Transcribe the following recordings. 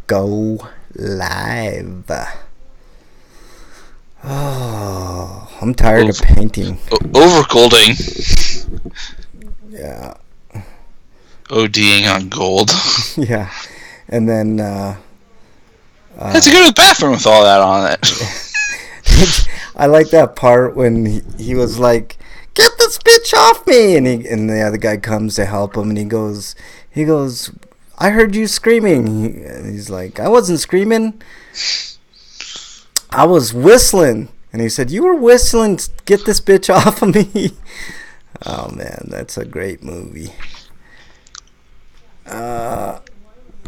go live. Oh, I'm tired of painting. Overgolding. Yeah. ODing on gold. Yeah. And then had to go to the bathroom with all that on it. I like that part when he was like, "Get this bitch off me!" and the other guy comes to help him, and he goes, "I heard you screaming." He's like, "I wasn't screaming. I was whistling." And he said, "You were whistling. Get this bitch off of me." Oh man, that's a great movie. All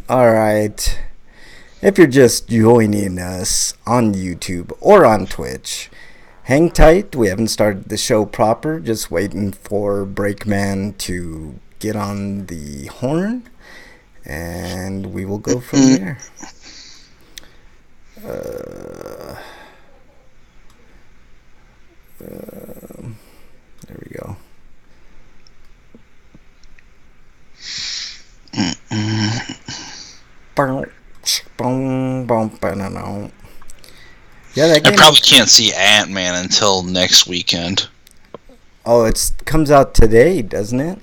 right. If you're just joining us on YouTube or on Twitch, hang tight. We haven't started the show proper. Just waiting for Breakman to get on the horn, and we will go from there. There we go. Yeah, that game. I probably can't see Ant-Man until next weekend. Oh, it comes out today, doesn't it?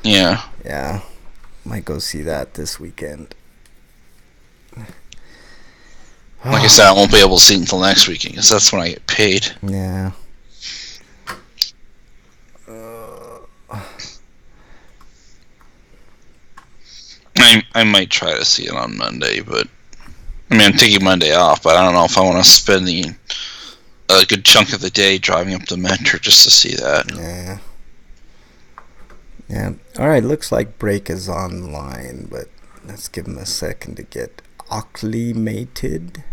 Yeah. Yeah. Might go see that this weekend. Like I said, I won't be able to see it until next weekend, because that's when I get paid. Yeah. I might try to see it on Monday, but I mean, I'm taking Monday off, but I don't know if I want to spend a good chunk of the day driving up to Mentor just to see that. Yeah. Yeah. All right. Looks like Break is online, but let's give him a second to get acclimated.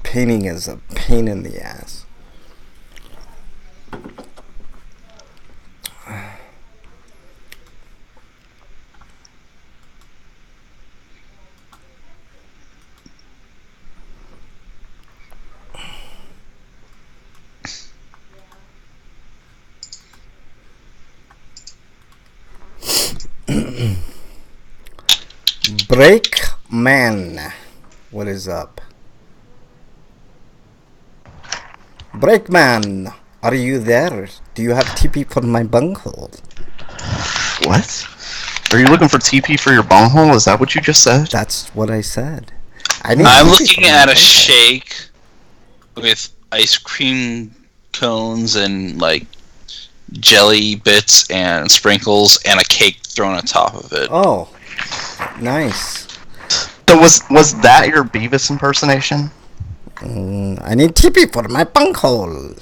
Painting is a pain in the ass. Breakman, what is up? Breakman, are you there? Do you have TP for my bunghole? What? Are you looking for TP for your bunghole? Is that what you just said? That's what I said. I'm looking at a shake with ice cream cones and like jelly bits and sprinkles and a cake thrown on top of it. Oh, nice. So was that your Beavis impersonation? I need TP for my bunghole.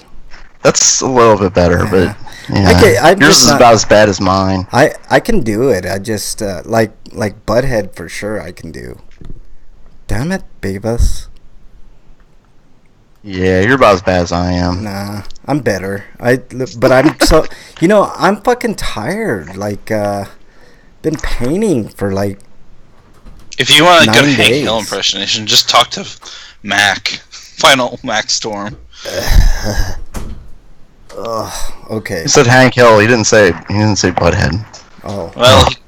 That's a little bit better, but yeah. Okay, yours is about as bad as mine. I can do it. I just like Butthead for sure. I can do. Damn it, Beavis. Yeah, you're about as bad as I am. Nah, I'm better. But I'm so I'm fucking tired. Like been painting for like. If you want a good 9 Hank days. Hill impersonation, just talk to Mac. Final Mac Storm. Okay. He said Hank Hill. He didn't say Butthead. Oh.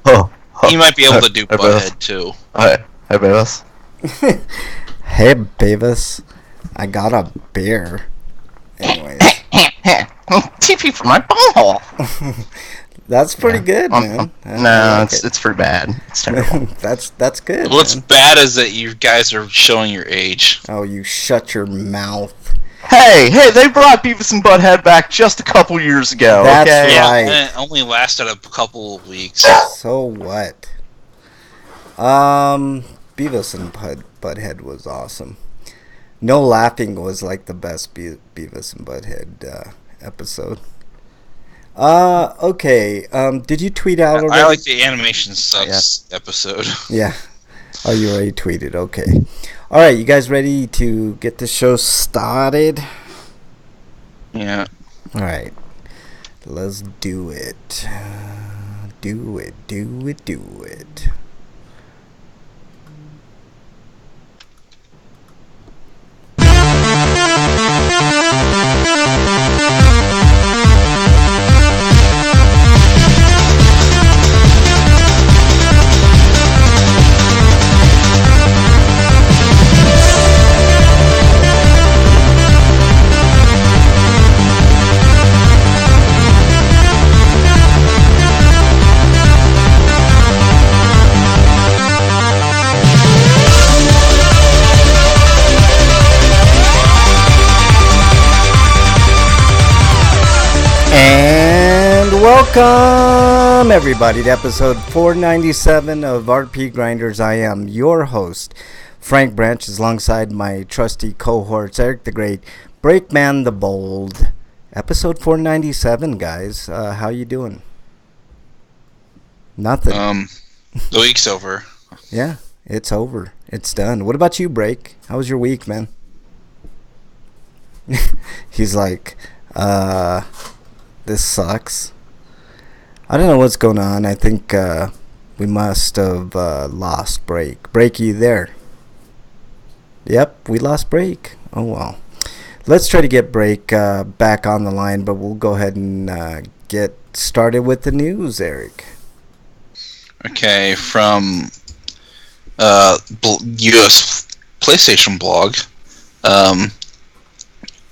Well, he might be able to do Butthead too. Hi, Beavis. Hey, Beavis. I got a beer. Anyways. TP for my bunghole. That's pretty good, man. No, it's pretty bad. It's terrible. that's good. What's man. bad is that you guys are showing your age. Oh, you shut your mouth. Hey, they brought Beavis and Butthead back just a couple years ago. That's okay? right. And it only lasted a couple of weeks. So what? Beavis and Butthead was awesome. No laughing was like the best Beavis and Butthead episode. Okay. Did you tweet out already? I like the animation sucks episode. Yeah. Oh, you already tweeted. Okay. All right, you guys ready to get the show started? Yeah. All right. Let's do it. Do it. Do it. Do it. And welcome everybody to episode 497 of RPGrinders. I am your host, Frank Branch, alongside my trusty cohorts, Eric the Great, Breakman the Bold. Episode 497, guys. How you doing? Nothing. The week's over. Yeah, it's over. It's done. What about you, Break? How was your week, man? He's like, this sucks. I don't know what's going on. I think we must have lost Break. Break, you there? Yep, we lost Break. Oh, well. Let's try to get Break back on the line, but we'll go ahead and get started with the news, Eric. Okay, from US PlayStation blog.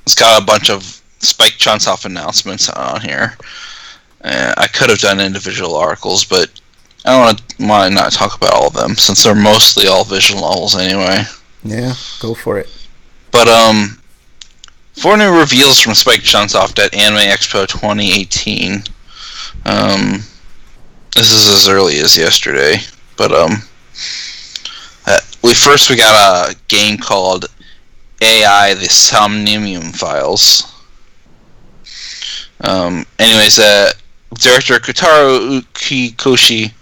It's got a bunch of Spike Chunsoft announcements on here. I could have done individual articles, but I don't want to not talk about all of them, since they're mostly all visual novels anyway. Yeah, go for it. But, 4 new reveals from Spike Chunsoft at Anime Expo 2018. This is as early as yesterday, but, we got a game called AI, the Somnium Files. Anyways, director Kotaro Ukikoshi,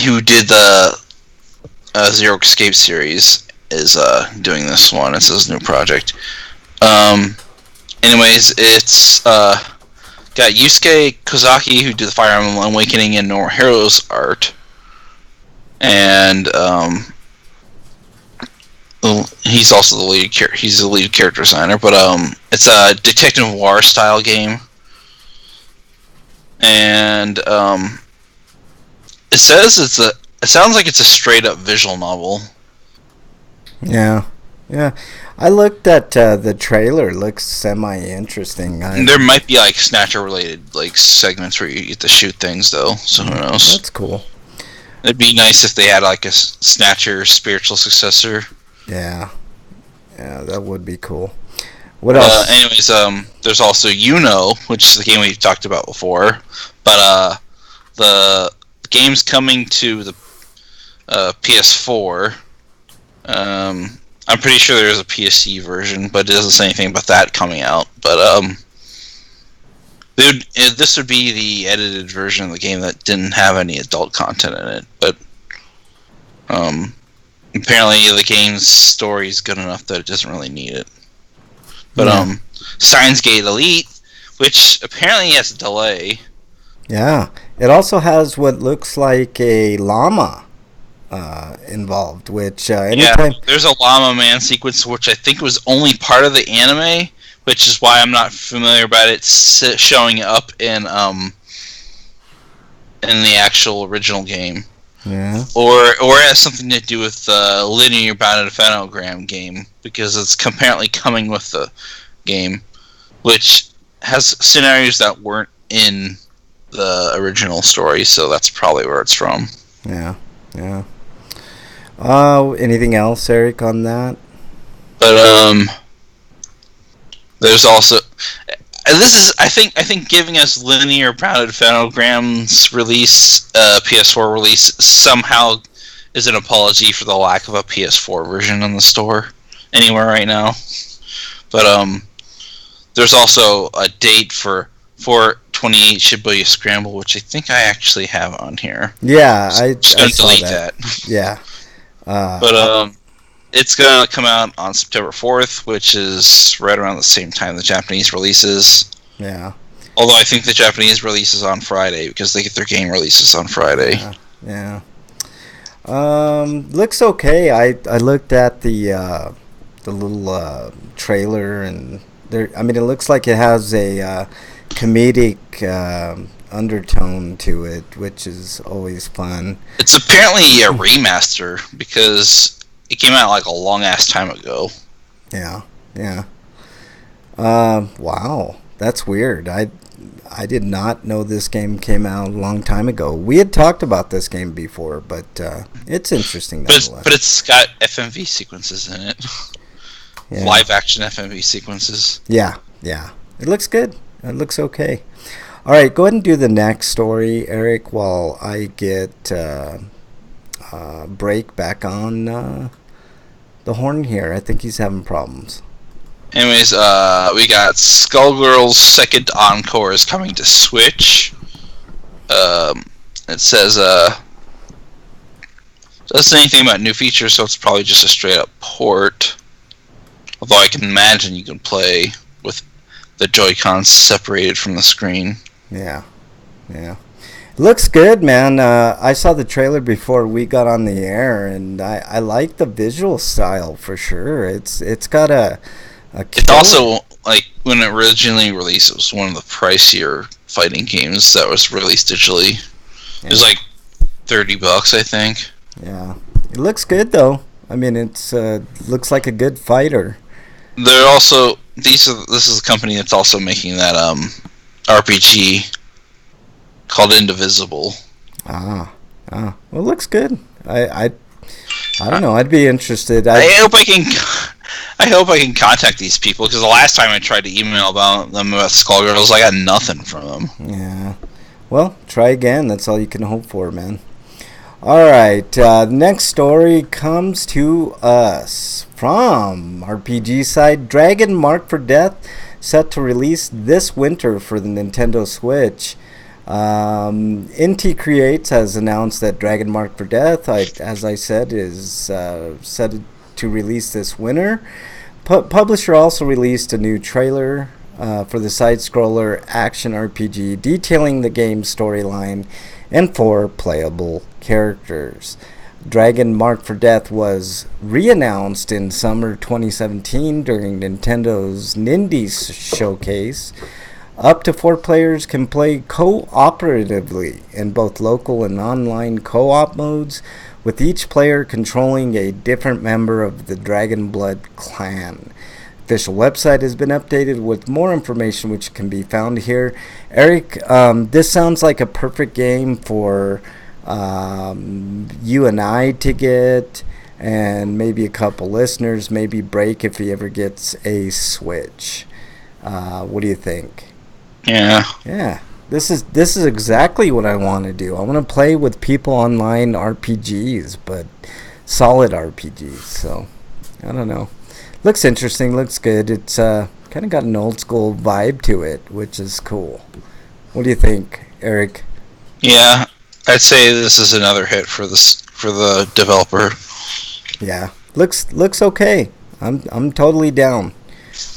who did the Zero Escape series, is doing this one. It's his new project. Anyways, it's got Yusuke Kozaki, who did the Fire Emblem Awakening and No Heroes art, and he's also the lead. He's the lead character designer, but it's a detective noir style game, and it says it sounds like it's a straight up visual novel. Yeah. I looked at the trailer. It looks semi-interesting. There might be like Snatcher related like segments where you get to shoot things though. So who knows? That's cool. It'd be nice if they had like a Snatcher spiritual successor. Yeah, that would be cool. What else? Anyways, there's also which is the game we've talked about before, but the game's coming to the PS4. I'm pretty sure there's a PSC version, but it doesn't say anything about that coming out. But this would be the edited version of the game that didn't have any adult content in it. But apparently the game's story is good enough that it doesn't really need it. But Steins Gate Elite, which apparently has a delay. Yeah, it also has what looks like a llama involved, which anytime... Yeah, there's a llama man sequence, which I think was only part of the anime, which is why I'm not familiar about it showing up in the actual original game. Yeah. Or it has something to do with the linear bounded phenogram game, because it's apparently coming with the game, which has scenarios that weren't in the original story, so that's probably where it's from. Yeah. Anything else, Eric, on that? But there's also this is I think giving us linear bounded phonograms release, PS4 release, somehow is an apology for the lack of a PS4 version in the store anywhere right now. But there's also a date for 4/28 Shibuya Scramble, which I think I actually have on here. Yeah, so I just gonna saw delete that. Yeah. But it's gonna come out on September 4th, which is right around the same time the Japanese releases. Yeah. Although I think the Japanese release is on Friday because they get their game releases on Friday. Yeah. Looks okay. I looked at the little trailer, and there. I mean, it looks like it has a comedic undertone to it, which is always fun. It's apparently a remaster because it came out like a long ass time ago. Yeah. Wow, that's weird. I did not know this game came out a long time ago. We had talked about this game before, but it's interesting. But it's got FMV sequences in it. Yeah. Live action FMV sequences. Yeah. It looks good. It looks okay. All right, go ahead and do the next story, Eric, while I get Break back on the horn here. I think he's having problems. Anyways, we got Skullgirl's second encore is coming to Switch. It says doesn't say anything about new features, so it's probably just a straight up port. Although I can imagine you can play with the Joy-Cons separated from the screen. Yeah. It looks good, man. I saw the trailer before we got on the air, and I like the visual style for sure. It's got a it's also, like, when it originally released, it was one of the pricier fighting games that was released digitally. Yeah. It was like $30, I think. Yeah. It looks good, though. I mean, it's looks like a good fighter. They're also... This is a company that's also making that RPG called Indivisible. Well, it looks good. I don't know. I'd be interested. I hope I can contact these people, because the last time I tried to email about Skullgirls, I got nothing from them. Yeah. Well, try again. That's all you can hope for, man. All right. The next story comes to us from RPG side. Dragon Marked for Death set to release this winter for the Nintendo Switch. Inti Creates has announced that Dragon Marked for Death, as I said, is set to release this winter. Publisher also released a new trailer for the side-scroller action RPG detailing the game's storyline and 4 playable characters. Dragon Marked for Death was re-announced in summer 2017 during Nintendo's Nindies showcase. Up to 4 players can play cooperatively in both local and online co-op modes, with each player controlling a different member of the Dragonblood clan. Official website has been updated with more information which can be found here. Eric, this sounds like a perfect game for you and I to get, and maybe a couple listeners, maybe Break if he ever gets a Switch. What do you think? Yeah. This is exactly what I want to do. I want to play with people online RPGs, but solid RPGs. So I don't know. Looks interesting. Looks good. It's kind of got an old school vibe to it, which is cool. What do you think, Eric? Yeah, I'd say this is another hit for the developer. Yeah, looks okay. I'm totally down.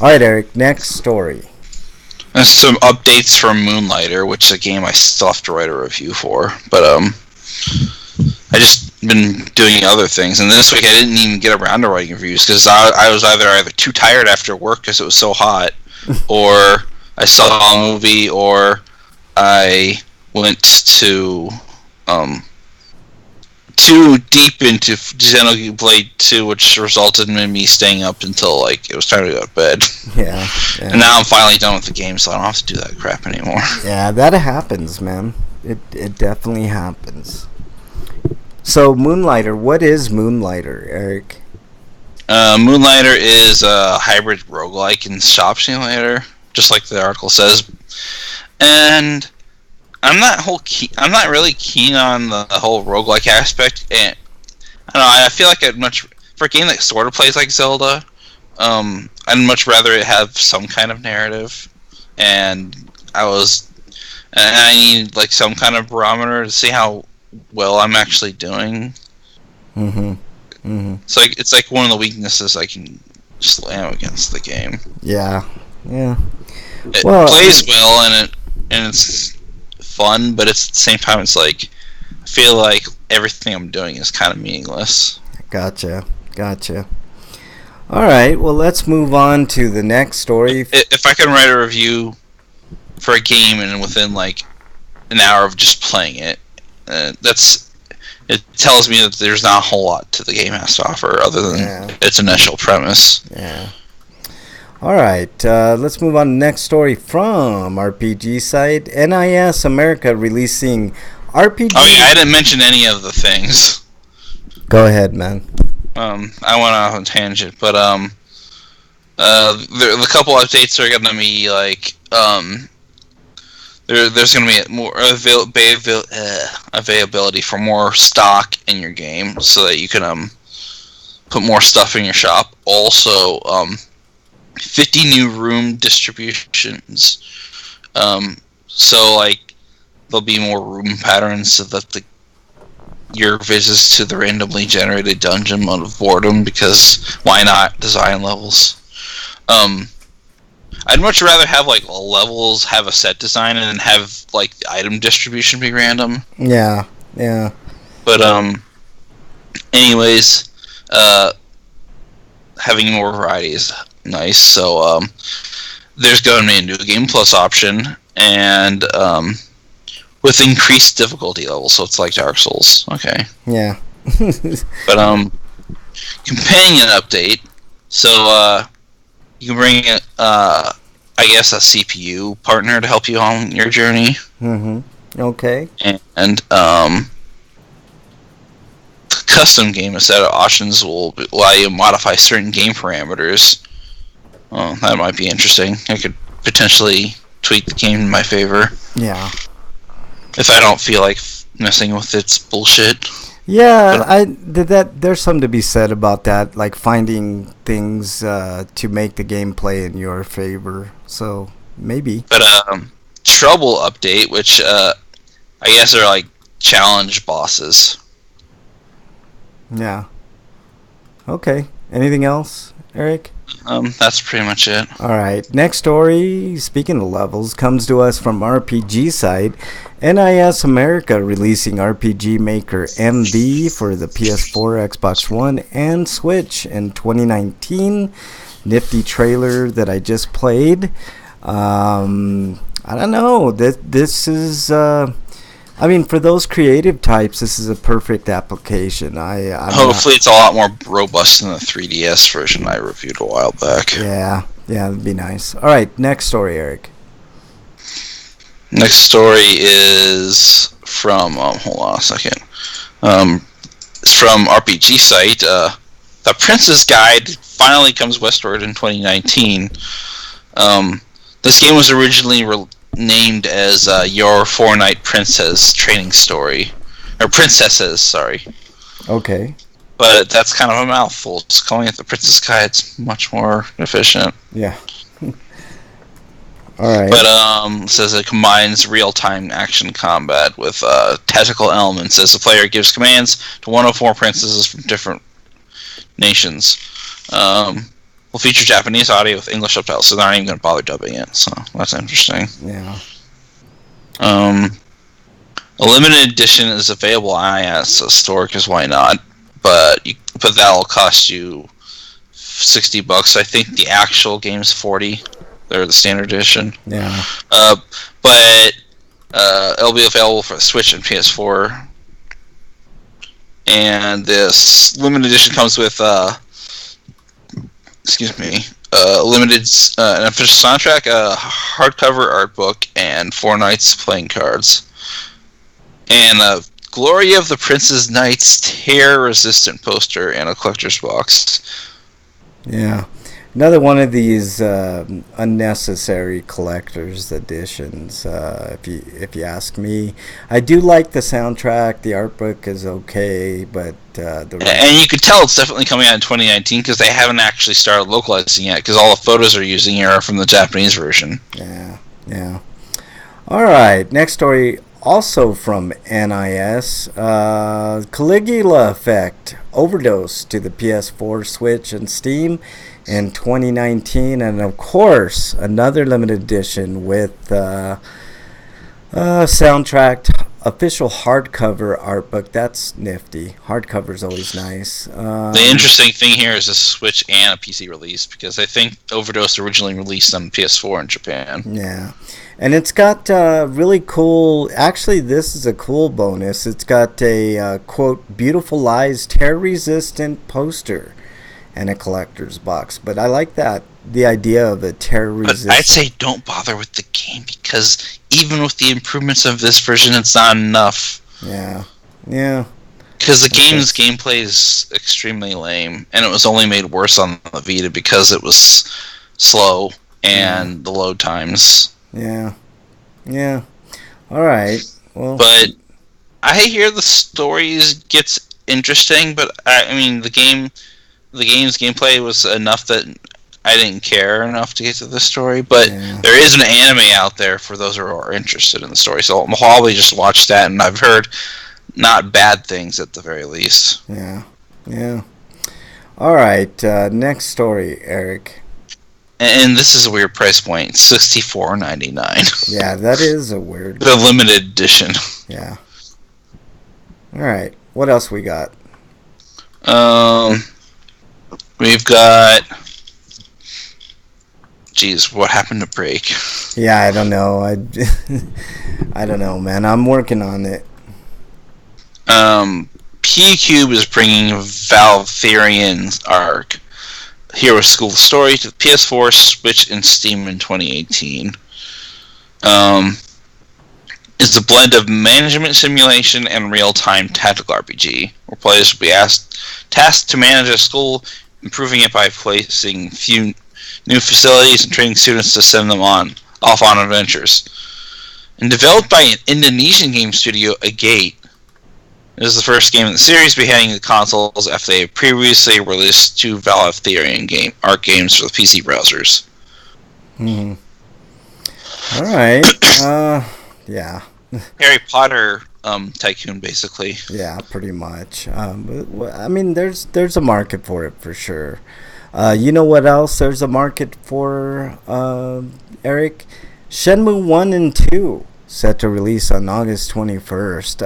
All right, Eric. Next story. There's some updates from Moonlighter, which is a game I still have to write a review for. But I just been doing other things, and this week I didn't even get around to writing reviews because I was either too tired after work because it was so hot, or I saw a movie, or I went to too deep into Xenoblade 2, which resulted in me staying up until like it was time to go to bed. Yeah. And now I'm finally done with the game, so I don't have to do that crap anymore. Yeah, that happens, man. It definitely happens. So Moonlighter, what is Moonlighter, Eric? Moonlighter is a hybrid roguelike and shop simulator, just like the article says. And I'm not really keen on the whole roguelike aspect, and I don't know. I feel like for a game that sort of plays like Zelda, I'd much rather it have some kind of narrative, and I need like some kind of barometer to see how well I'm actually doing. Mm-hmm. Mm-hmm. It's like one of the weaknesses I can slam against the game. Yeah. It Well, plays well and it's fun, but it's at the same time it's like I feel like everything I'm doing is kind of meaningless. Gotcha. All right. Well, let's move on to the next story. If I can write a review for a game and within like an hour of just playing it, it tells me that there's not a whole lot to the game has to offer other than its initial premise. Yeah. All right. Let's move on to the next story from RPG site. NIS America releasing RPG. Oh yeah, I didn't mention any of the things. Go ahead, man. I went off on a tangent, but the couple updates are gonna be like there's gonna be more availability for more stock in your game, so that you can put more stuff in your shop. Also, 50 new room distributions. So like there'll be more room patterns, so that your visits to the randomly generated dungeon out of boredom, because why not design levels? I'd much rather have like levels have a set design and then have like the item distribution be random. Yeah. But anyways, having more variety is nice. So there's going to be a new Game Plus option, and with increased difficulty levels, so it's like Dark Souls. Okay. Yeah. But companion update. So you can bring I guess a CPU partner to help you on your journey. Mm-hmm. Okay. And the custom game set of options will allow you to modify certain game parameters. Oh, that might be interesting. I could potentially tweak the game in my favor. Yeah. If I don't feel like messing with its bullshit. Yeah, there's something to be said about that, like finding things to make the gameplay in your favor. So maybe. But Trouble update, which I guess are like challenge bosses. Yeah. Okay. Anything else, Eric? That's pretty much it. All right. Next story, speaking of levels, comes to us from RPG site. NIS America releasing RPG Maker MV for the PS4, Xbox One, and Switch in 2019. Nifty trailer that I just played. I don't know. This is... I mean, for those creative types, this is a perfect application. Hopefully it's a lot more robust than the 3DS version I reviewed a while back. Yeah, that'd be nice. All right, next story, Eric. Next story is from, hold on a second. It's from RPG site. The Princess Guide finally comes westward in 2019. This game was originally named as Your Four-Night Princess Training Story. Or Princesses, sorry. Okay. But that's kind of a mouthful. Just calling it the Princess Guide, it's much more efficient. Yeah. Alright. But it says it combines real-time action combat with tactical elements as the player gives commands to 104 princesses from different nations. Will feature Japanese audio with English subtitles, so they're not even going to bother dubbing it. So that's interesting. Yeah. A limited edition is available on iOS store, because why not? But that'll cost you $60. I think the actual game's $40. They're the standard edition. Yeah. But it'll be available for the Switch and PS4. And this limited edition comes with limited an official soundtrack, a hardcover art book, and 4 nights playing cards. And a Glory of the Princess Knights tear-resistant poster and a collector's box. Yeah. Another one of these unnecessary collector's editions, if you ask me. I do like the soundtrack. The art book is okay, but and you could tell it's definitely coming out in 2019 because they haven't actually started localizing yet, because all the photos they're using here are from the Japanese version. Yeah. All right, next story, also from NIS, Caligula Effect Overdose to the PS4, Switch, and Steam in 2019. And of course, another limited edition with soundtrack, official hardcover art book. That's nifty. Hardcover's always nice. The interesting thing here is a Switch and a PC release, because I think Overdose originally released on PS4 in Japan. Yeah. And it's got really cool... Actually, this is a cool bonus. It's got a, quote, Beautiful Lies tear-resistant poster and a collector's box. But I like that. The idea of a tear-resistant... But I'd say don't bother with the game, because even with the improvements of this version, it's not enough. Yeah. Yeah. Because the game's gameplay is extremely lame, and it was only made worse on the Vita because it was slow and the load times. Yeah. Yeah. All right. Well, but I hear the stories gets interesting, but I mean the game's gameplay was enough that I didn't care enough to get to the story. But there is an anime out there for those who are interested in the story, so I'll probably just watch that. And I've heard not bad things at the very least. Yeah. Yeah. All right. Next story, Eric. And this is a weird price point, $64.99. Yeah, that is a weird... The limited edition. Yeah. All right. What else we got? We've got... Jeez, what happened to Break? Yeah, I don't know. I don't know, man. I'm working on it. P-Cube is bringing Valtherian's Arc Hero School Story to the PS4, Switch, and Steam in 2018. It's a blend of management simulation and real-time tactical RPG, where players will be tasked to manage a school, improving it by placing few new facilities and training students to send them off on adventures. And developed by an Indonesian game studio, Agate, it is the first game in the series behind the consoles after they previously released 2 Valtherian ARC games for the PC browsers. All right. Yeah. Harry Potter tycoon, basically. Yeah, pretty much. I mean, there's a market for it for sure. You know what else there's a market for, Eric? Shenmue 1 and 2 set to release on August 21st.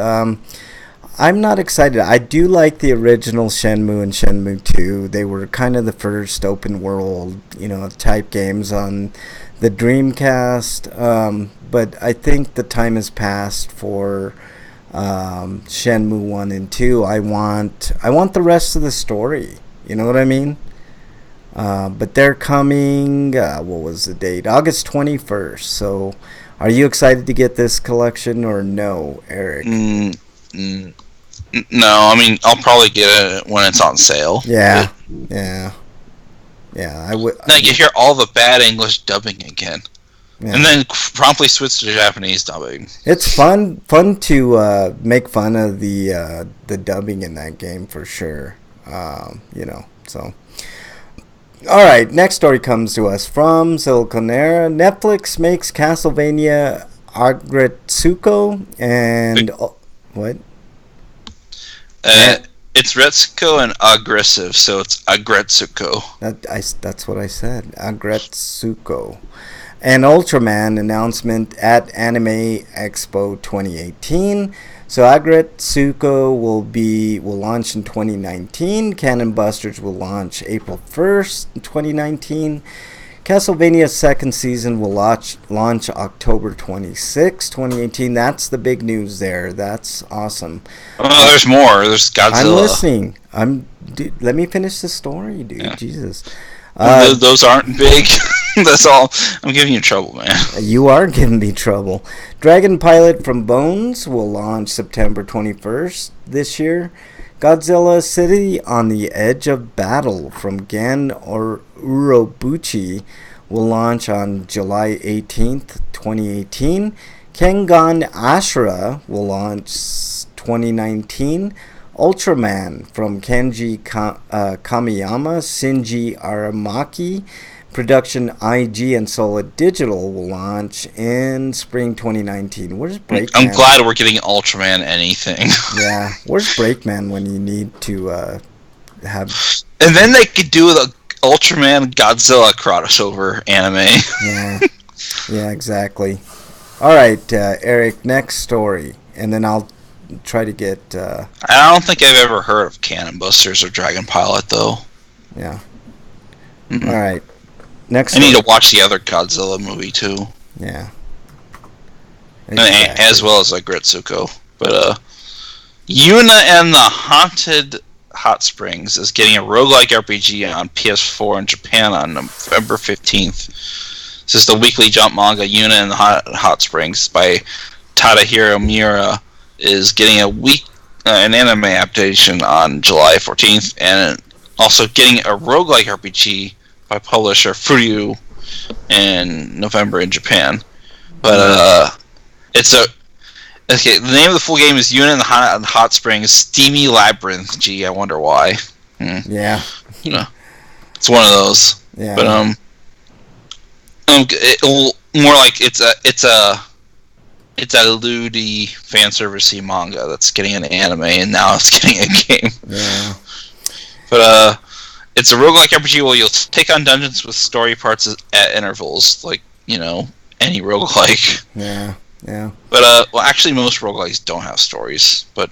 I'm not excited. I do like the original Shenmue and Shenmue 2. They were kind of the first open world, type games on the Dreamcast. But I think the time has passed for Shenmue 1 and 2. I want the rest of the story. You know what I mean? But they're coming, what was the date? August 21st. So are you excited to get this collection or no, Eric? No, I mean, I'll probably get it when it's on sale. Yeah. I would. Like, you hear all the bad English dubbing again. Yeah. And then promptly switch to Japanese dubbing. It's fun to make fun of the dubbing in that game for sure. So. All right, next story comes to us from Siliconera. Netflix makes Castlevania Agretsuko and what? It's Retsuko and aggressive, so it's Agretsuko. That's what I said. Agretsuko. And Ultraman announcement at Anime Expo 2018. So Agretsuko will launch in 2019. Cannon Busters will launch April 1st, 2019. Castlevania's second season will launch October 26, 2018. That's the big news there. That's awesome. Oh, there's more. There's Godzilla. I'm listening. Dude, let me finish the story, dude. Yeah. Jesus. Those aren't big. That's all. I'm giving you trouble, man. You are giving me trouble. Dragon Pilot from Bones will launch September 21st this year. Godzilla City on the Edge of Battle from Gen Urobuchi will launch on July 18th, 2018. Kengan Ashura will launch 2019. Ultraman from Kenji Kamiyama, Shinji Aramaki, production IG and Solid Digital will launch in spring 2019. Where's Breakman? I'm glad we're getting Ultraman anything. Yeah, where's Breakman when you need to have... And then they could do the Ultraman Godzilla crossover anime. Yeah, exactly. All right, Eric, next story. And then I'll try to get... I don't think I've ever heard of Cannon Busters or Dragon Pilot, though. Yeah. Mm-mm. All right. Next I need to watch the other Godzilla movie, too. Yeah. Exactly. As well as Gritsuko. But, Yuna and the Haunted Hot Springs is getting a roguelike RPG on PS4 in Japan on November 15th. This is the weekly jump manga Yuna and the Hot Springs by Tadahiro Miura is getting an anime adaptation on July 14th, and also getting a roguelike RPG by publisher Furyu in November in Japan. But the name of the full game is Yuna and the Hot Springs Steamy Labyrinth. Gee, I wonder why. Yeah. It's one of those. Yeah. But more like it's a lewdy fan servicey manga that's getting an anime and now it's getting a game. Yeah. But it's a roguelike RPG where you'll take on dungeons with story parts at intervals, like any roguelike. Yeah. But actually most roguelikes don't have stories, but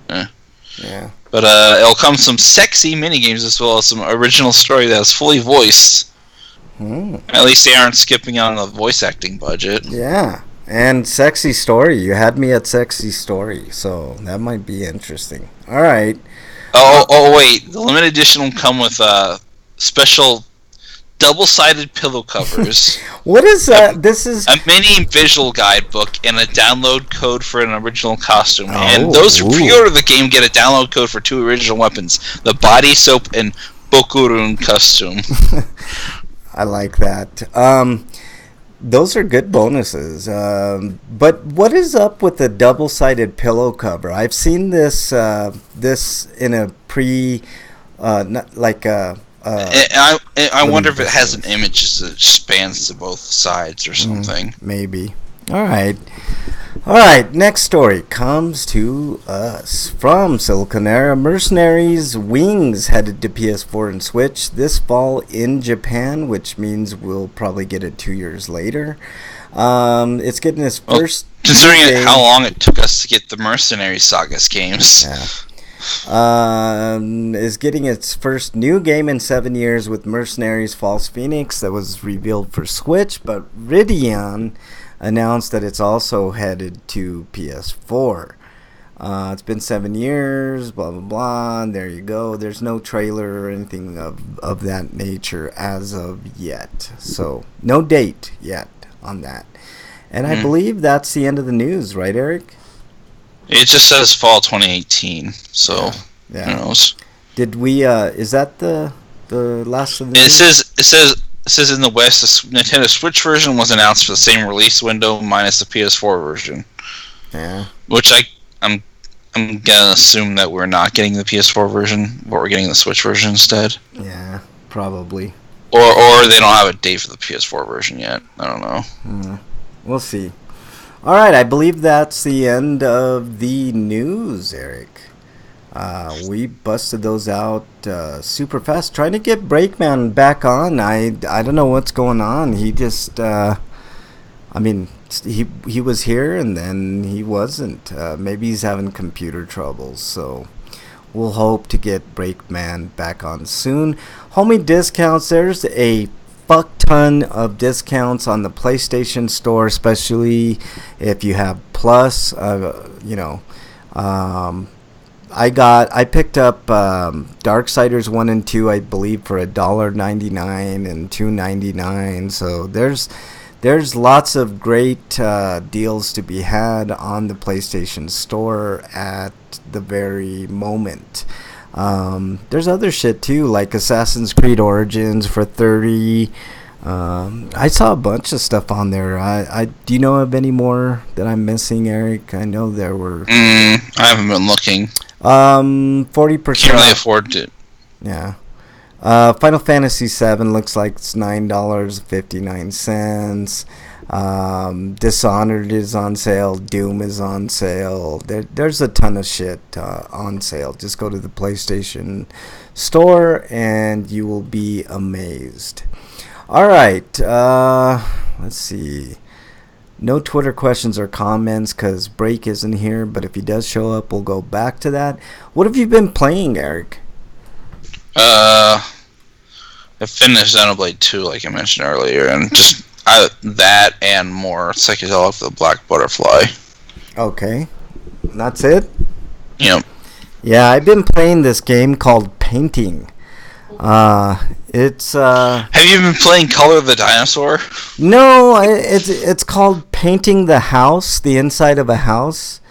yeah. But it'll come some sexy minigames as well as some original story that's fully voiced. At least they aren't skipping on the voice acting budget. Yeah, and sexy story. You had me at sexy story, so that might be interesting. All right. Oh wait, the limited edition will come with special double-sided pillow covers. What is that? This is a mini visual guidebook and a download code for an original costume. And those who pre-order the game get a download code for 2 original weapons: the body soap and Bokurun costume. I like that. Those are good bonuses. But what is up with the double-sided pillow cover? I've seen this in a I wonder if it has an image that spans to both sides or something. Maybe. All right. Next story comes to us from Siliconera. Mercenaries Wings headed to PS4 and Switch this fall in Japan, which means we'll probably get it 2 years later. It's getting its first... Considering how long it took us to get the Mercenary Sagas games. Yeah. Is getting its first new game in 7 years with Mercenaries False Phoenix that was revealed for Switch, but Ridian announced that it's also headed to PS4. It's been 7 years, blah blah blah, and there you go. There's no trailer or anything of that nature as of yet, so no date yet on that. And I believe that's the end of the news, right, Eric? It just says fall 2018, so who knows? Did we? Is that the last of the? It says in the West, the Nintendo Switch version was announced for the same release window minus the PS4 version. Yeah. Which I'm gonna assume that we're not getting the PS4 version, but we're getting the Switch version instead. Yeah, probably. Or they don't have a date for the PS4 version yet. I don't know. We'll see. All right, I believe that's the end of the news, Eric. We busted those out super fast, trying to get Breakman back on. I don't know what's going on. He just, he was here and then he wasn't. Maybe he's having computer troubles, so we'll hope to get Breakman back on soon. Homie discounts, there's a fuck ton of discounts on the PlayStation Store, especially if you have Plus. I picked up Darksiders 1 and 2, I believe, for $1.99 and $2.99. So there's lots of great deals to be had on the PlayStation Store at the very moment. There's other shit too, like Assassin's Creed Origins for $30. I saw a bunch of stuff on there. Do you know of any more that I'm missing, Eric? I know there were. I haven't been looking. 40%. Can't really afford it. Yeah. Final Fantasy VII looks like it's $9.59. Dishonored is on sale. Doom is on sale. There's a ton of shit on sale. Just go to the PlayStation Store and you will be amazed. All right. Let's see. No Twitter questions or comments because Break isn't here. But if he does show up, we'll go back to that. What have you been playing, Eric? I finished Xenoblade 2, like I mentioned earlier, and just that and more Psychedelic the Black Butterfly. Okay. That's it? Yep. Yeah, I've been playing this game called Painting. It's Have you been playing Color the Dinosaur? No, it's called Painting the House, the inside of a house.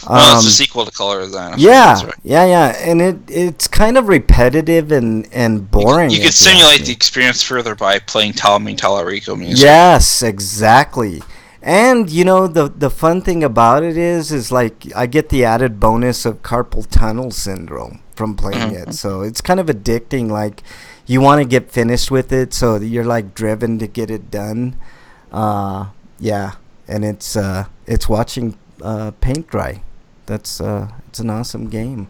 Well, it's a sequel to Color of the Dinosaur. Yeah, that's right. yeah, and it's kind of repetitive and boring. You could simulate the experience further by playing Talami Talarico music. Yes, exactly. And the fun thing about it is like I get the added bonus of carpal tunnel syndrome from playing it. So it's kind of addicting. Like you want to get finished with it, so you're like driven to get it done. Yeah, and it's watching paint dry. It's an awesome game.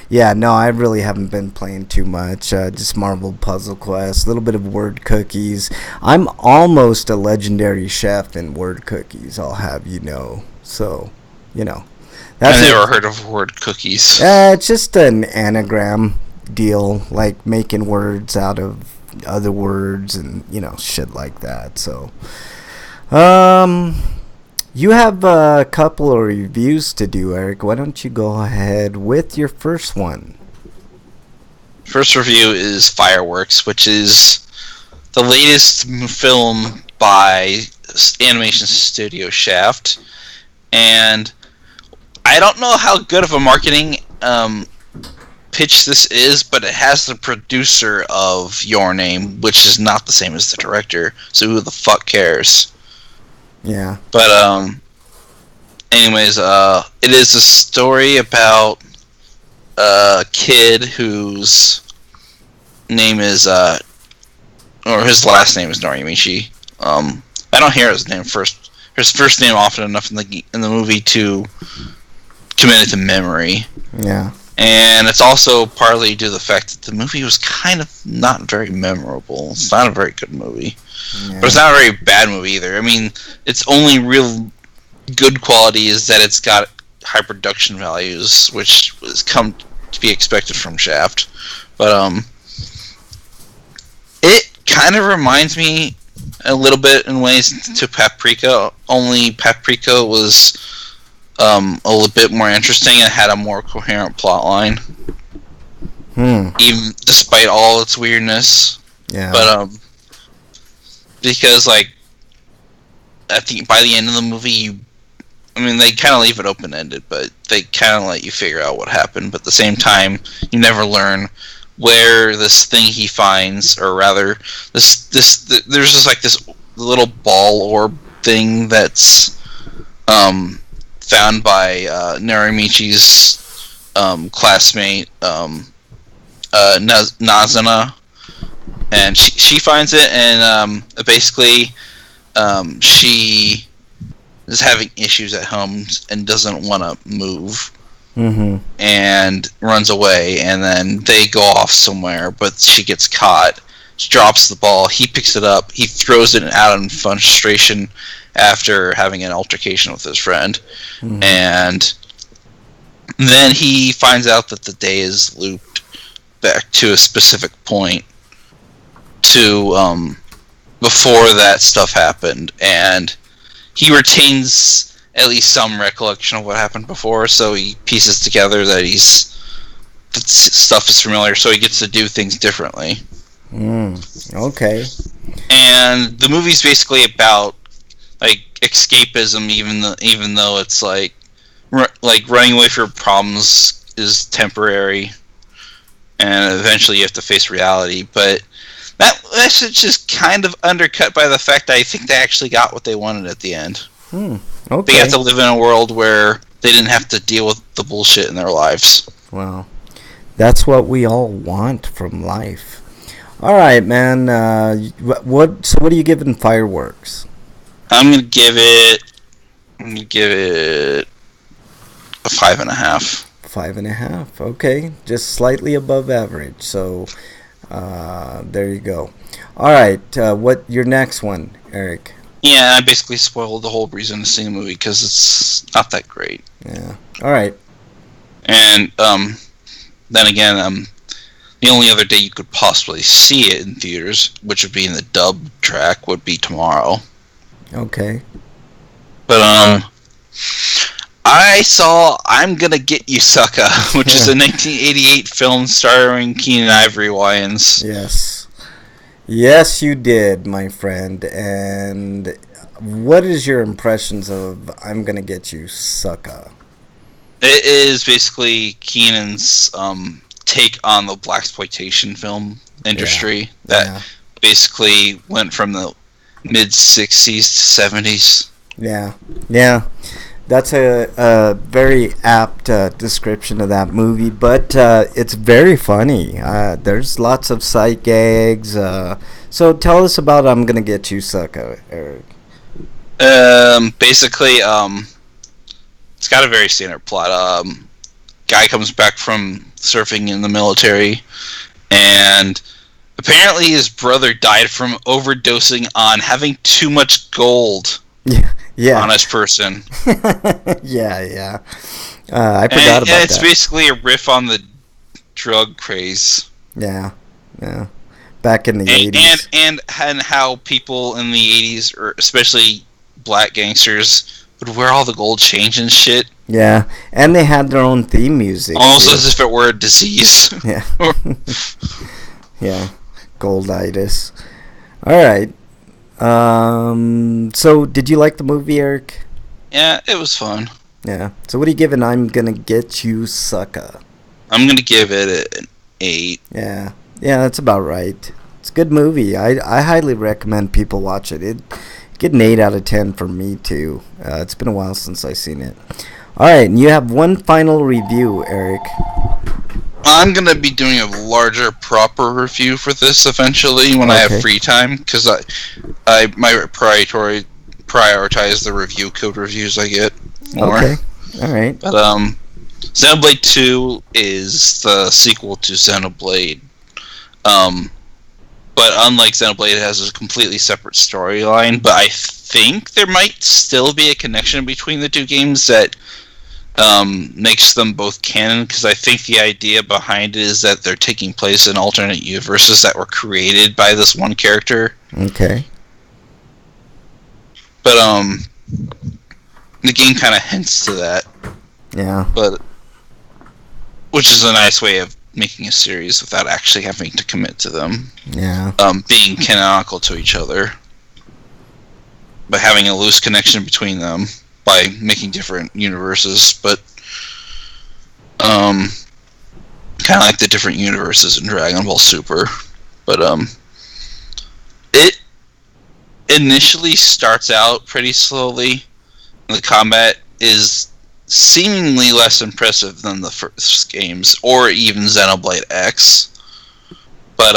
Yeah, no, I really haven't been playing too much. Just Marvel Puzzle Quest, a little bit of Word Cookies. I'm almost a legendary chef in Word Cookies, I'll have you know. So, that's I never heard of Word Cookies. it's just an anagram deal, like making words out of other words and, shit like that. So, you have a couple of reviews to do, Eric. Why don't you go ahead with your first one? First review is Fireworks, which is the latest film by animation studio Shaft. And I don't know how good of a marketing pitch this is, but it has the producer of Your Name, which is not the same as the director. So who the fuck cares? Yeah. But anyways, it is a story about a kid whose name is or his last name is Norimichi. I don't hear his first name often enough in the movie to commit it to memory. Yeah. And it's also partly due to the fact that the movie was kind of not very memorable. It's not a very good movie. Yeah. But it's not a very bad movie either. I mean, its only real good quality is that it's got high production values, which has come to be expected from Shaft. But it kind of reminds me a little bit in ways to Paprika, only Paprika was a little bit more interesting and had a more coherent plot line. Even despite all its weirdness. Yeah. But because like by the end of the movie, they kind of leave it open ended, but they kind of let you figure out what happened. But at the same time, you never learn where this thing he finds, or rather, there's just like this little ball orb thing that's found by Narimichi's classmate Nazuna, and she finds it, and basically she is having issues at home and doesn't want to move, and runs away, and then they go off somewhere, but she gets caught. She drops the ball. He picks it up. He throws it out in frustration after having an altercation with his friend. And then he finds out that the day is looped back to a specific point to before that stuff happened, and he retains at least some recollection of what happened before, so he pieces together that stuff is familiar, so he gets to do things differently. Okay. And the movie's basically about like escapism, even though it's like running away from problems is temporary, and eventually you have to face reality. But that message is kind of undercut by the fact that I think they actually got what they wanted at the end. Okay. They got to live in a world where they didn't have to deal with the bullshit in their lives. Well, that's what we all want from life. All right, man. So what are you giving Fireworks? I'm gonna give it. I'm gonna give it a 5.5. 5.5. Okay, just slightly above average. So, there you go. All right. What your next one, Eric? Yeah, I basically spoiled the whole reason to see the movie because it's not that great. Yeah. All right. And then again, the only other day you could possibly see it in theaters, which would be in the dub track, would be tomorrow. Okay. But I saw I'm Gonna Get You Sucker, which is a 1988 film starring Keenan Ivory Wayans. Yes. Yes, you did, my friend. And what is your impressions of I'm Gonna Get You, Sucker? It is basically Keenan's take on the blaxploitation film industry that basically went from the mid 60s to 70s. Yeah. Yeah. That's a very apt description of that movie, but it's very funny. There's lots of sight gags. So tell us about I'm Gonna Get You, Sucker, Eric. Basically, it's got a very standard plot. Guy comes back from surfing in the military, and apparently his brother died from overdosing on having too much gold on his person. Yeah. I forgot about that. And it's basically a riff on the drug craze. Yeah. Back in the 80s. And how people in the 80s, or especially black gangsters, would wear all the gold chains and shit. Yeah, and they had their own theme music. Almost as if it were a disease. Yeah. Yeah. Golditis. All right. So did you like the movie, Eric? Yeah, it was fun. Yeah. So what are you giving I'm Gonna Get You, Sucker? I'm gonna give it an 8. Yeah, that's about right. It's a good movie. I highly recommend people watch it. It get an 8 out of 10 for me too. It's been a while since I've seen it. All right, and you have one final review, Eric. I'm gonna be doing a larger, proper review for this eventually when I have free time, because I prioritize the review code reviews I get more. Okay, all right. But Xenoblade 2 is the sequel to Xenoblade. But unlike Xenoblade, it has a completely separate storyline. But I think there might still be a connection between the two games that makes them both canon, because I think the idea behind it is that they're taking place in alternate universes that were created by this one character. Okay. But the game kind of hints to that. Yeah. But which is a nice way of making a series without actually having to commit to them. Yeah. Being canonical to each other, by having a loose connection between them by making different universes, but kind of like the different universes in Dragon Ball Super. But it initially starts out pretty slowly. The combat is seemingly less impressive than the first games, or even Xenoblade X. But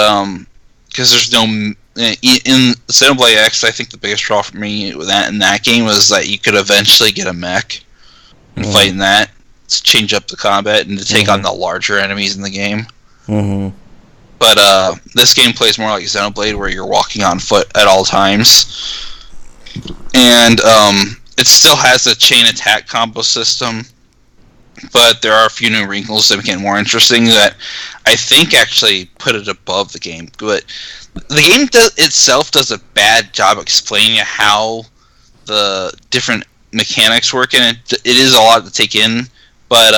because there's no in Xenoblade X, I think the biggest draw for me with that in that game was that you could eventually get a mech and fight in that to change up the combat and to take on the larger enemies in the game. But this game plays more like Xenoblade, where you're walking on foot at all times, and it still has a chain attack combo system, but there are a few new wrinkles that make it more interesting that I think actually put it above the game. But the game itself does a bad job explaining how the different mechanics work, and it is a lot to take in. But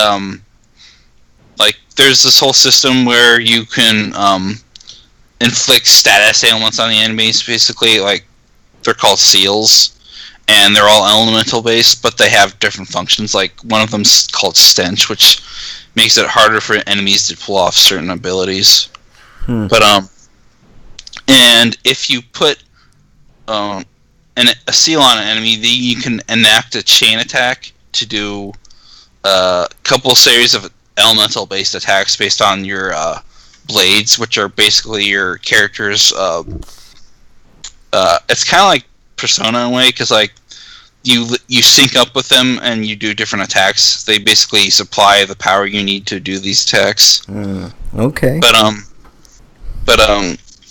like there's this whole system where you can inflict status ailments on the enemies. Basically, like they're called seals, and they're all elemental based, but they have different functions. Like one of them's called stench, which makes it harder for enemies to pull off certain abilities. But and if you put a seal on an enemy, then you can enact a chain attack to do a couple series of elemental based attacks based on your blades, which are basically your character's. It's kind of like Persona in a way, because like you sync up with them and you do different attacks. They basically supply the power you need to do these attacks. Okay. But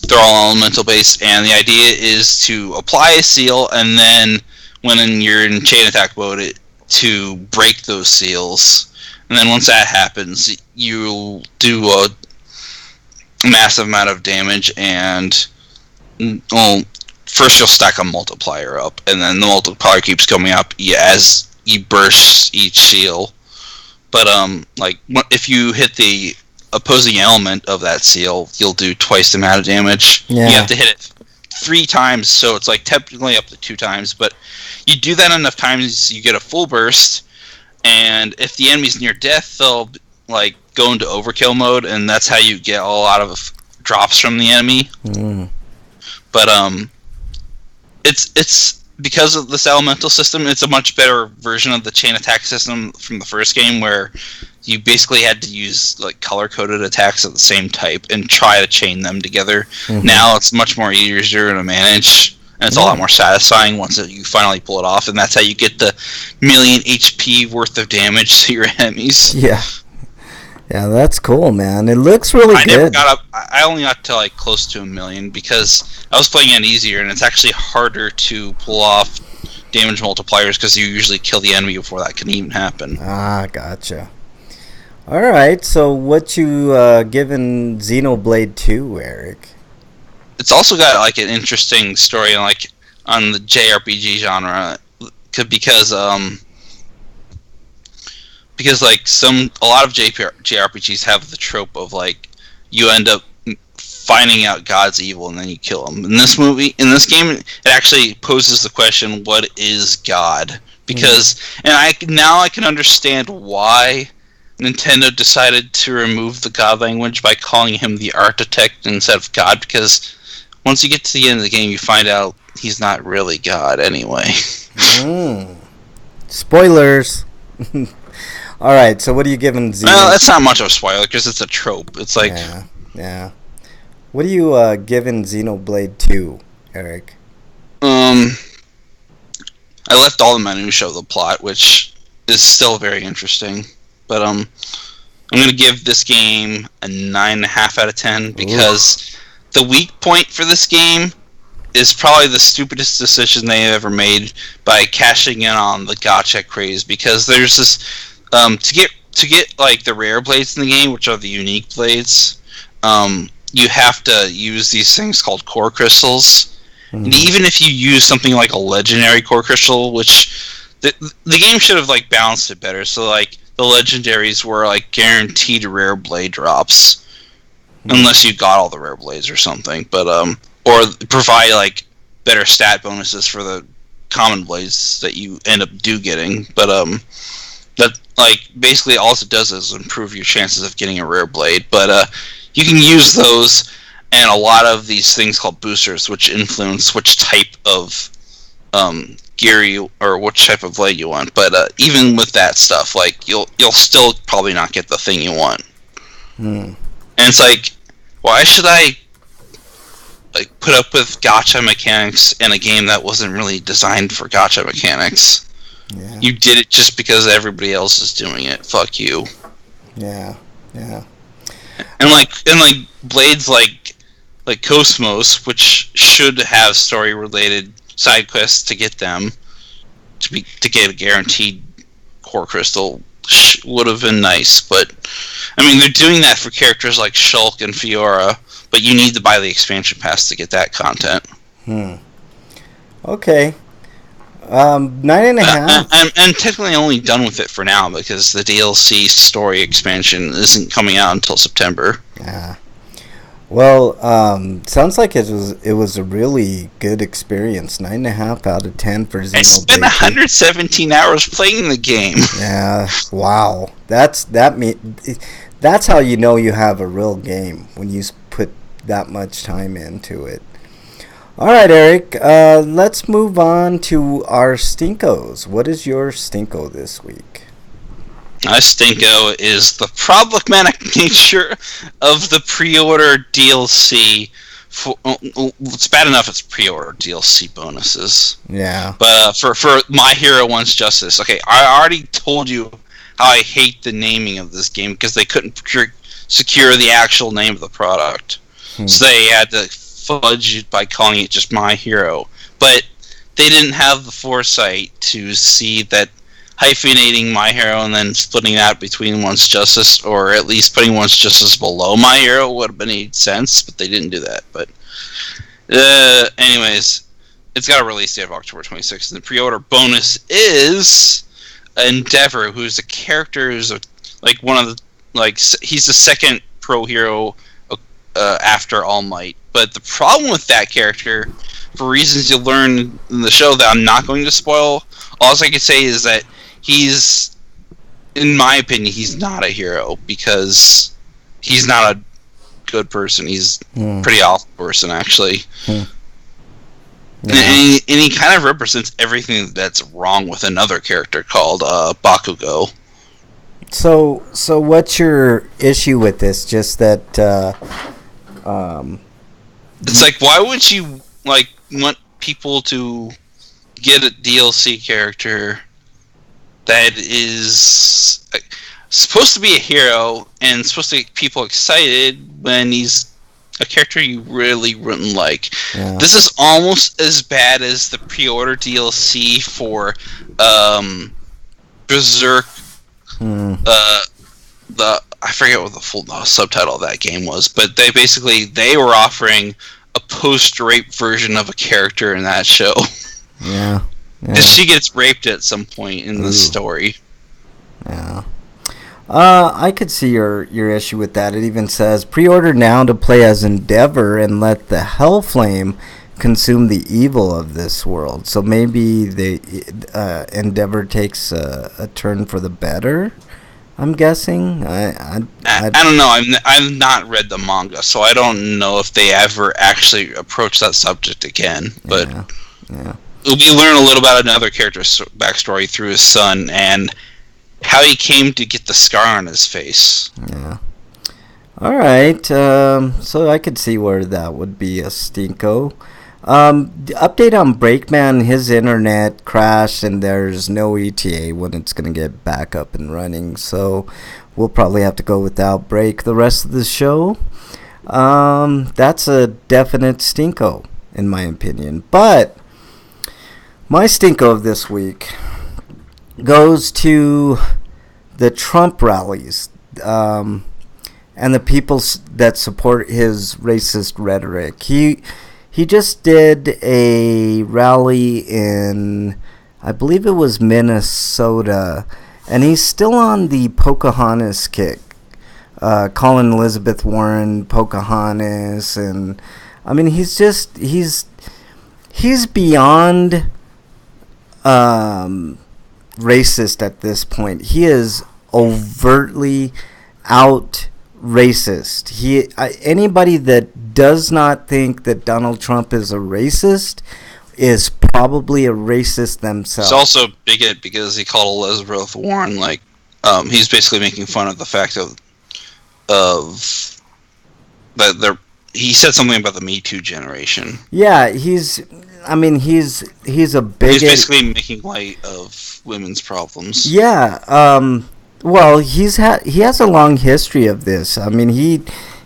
they're all elemental based, and the idea is to apply a seal, and then when you're in chain attack mode, to break those seals. And then once that happens, you do a massive amount of damage, and first you'll stack a multiplier up, and then the multiplier keeps going up as you burst each seal. But like if you hit the opposing element of that seal, you'll do twice the amount of damage. Yeah. You have to hit it 3 times, so it's like technically up to 2 times, but you do that enough times, you get a full burst, and if the enemy's near death, they'll like go into overkill mode, and that's how you get a lot of drops from the enemy. But it's because of this elemental system, it's a much better version of the chain attack system from the first game, where you basically had to use like color-coded attacks of the same type and try to chain them together. Now it's much more easier to manage, and it's a lot more satisfying once you finally pull it off, and that's how you get the million HP worth of damage to your enemies. Yeah, that's cool, man. It looks really good. Never got up. I only got to like close to 1 million because I was playing it easier, and it's actually harder to pull off damage multipliers because you usually kill the enemy before that can even happen. Gotcha. All right, so what you giving Xenoblade 2, Eric? It's also got like an interesting story on the JRPG genre, because like a lot of JRPGs have the trope of like you end up finding out God's evil and then you kill him. In this game, it actually poses the question, what is God? Because and I can understand why Nintendo decided to remove the God language by calling him the architect instead of God, because once you get to the end of the game, you find out he's not really God anyway. Spoilers. All right, so what are you giving Xenoblade? Well, that's not much of a spoiler because it's a trope. It's like yeah. What are you giving Xenoblade 2, Eric? I left all the minutiae of the plot, which is still very interesting. But I'm gonna give this game a 9.5 out of 10 because the weak point for this game is probably the stupidest decision they have ever made by cashing in on the gacha craze. Because there's this to get like the rare blades in the game, which are the unique blades, you have to use these things called core crystals. And even if you use something like a legendary core crystal, which the game should have like balanced it better, so like the legendaries were like guaranteed rare blade drops, unless you got all the rare blades or something. But or provide like better stat bonuses for the common blades that you end up getting. But that like basically all it does is improve your chances of getting a rare blade. But you can use those and a lot of these things called boosters, which influence which type of gear or which type of blade you want. But even with that stuff, like you'll still probably not get the thing you want. And it's like, why should I like put up with gacha mechanics in a game that wasn't really designed for gacha mechanics? Yeah. You did it just because everybody else is doing it. Fuck you. Yeah. And like blades like Cosmos, which should have story related side quests to get them to get a guaranteed core crystal, would have been nice. But I mean, they're doing that for characters like Shulk and Fiora, but you need to buy the expansion pass to get that content. Okay. 9.5. I'm technically only done with it for now because the DLC story expansion isn't coming out until September. Yeah. Well, sounds like it was a really good experience. 9.5 out of 10 for Xenoblade. I spent 117 hours playing the game. Yeah. Wow. That's how you know you have a real game, when you put that much time into it. All right, Eric. Let's move on to our Stinkos. What is your Stinko this week? Stinko is the problematic nature of the pre-order DLC. It's bad enough it's pre-order DLC bonuses. Yeah. But for My Hero Wants Justice, okay, I already told you how I hate the naming of this game because they couldn't secure the actual name of the product. So they had to fudge it by calling it just My Hero. But they didn't have the foresight to see that hyphenating My Hero and then splitting that between Wants Justice, or at least putting Wants Justice below My Hero would have made sense, but they didn't do that. But anyways, it's got a release date of October 26th, and the pre-order bonus is Endeavor, who's a character who's one of the he's the second pro hero after All Might. But the problem with that character, for reasons you'll learn in the show that I'm not going to spoil, all I can say is that he's, in my opinion, he's not a hero because he's not a good person. He's a pretty awful person, actually. Yeah. And he kind of represents everything that's wrong with another character called Bakugo. So what's your issue with this? Just that it's like, why would you want people to get a DLC character that is supposed to be a hero and supposed to get people excited when he's a character you really wouldn't like? Yeah. This is almost as bad as the pre-order DLC for Berserk. I forget what the full subtitle of that game was, but they were offering a post-rape version of a character in that show. Yeah. Because she gets raped at some point in the story. Yeah. I could see your issue with that. It even says, pre-order now to play as Endeavor and let the Hellflame consume the evil of this world. So maybe Endeavor takes a turn for the better, I'm guessing. I don't know. I've not read the manga, so I don't know if they ever actually approach that subject again. But yeah. We learn a little about another character's backstory through his son and how he came to get the scar on his face. Yeah. All right. So I could see where that would be a stinko. The update on Breakman, his internet crashed and there's no ETA when it's going to get back up and running. So we'll probably have to go without Break the rest of the show. That's a definite stinko, in my opinion. But my stinko of this week goes to the Trump rallies and the people that support his racist rhetoric. He just did a rally in, I believe it was Minnesota, and he's still on the Pocahontas kick, calling Elizabeth Warren Pocahontas, and I mean he's beyond racist at this point. He is overtly out racist. Anybody that does not think that Donald Trump is a racist is probably a racist themselves. He's also bigot because he called Elizabeth Warren he's basically making fun of the fact of that he said something about the Me Too generation. Yeah, he's a bigot. He's basically making light of women's problems. Yeah, well, he has a long history of this. I mean,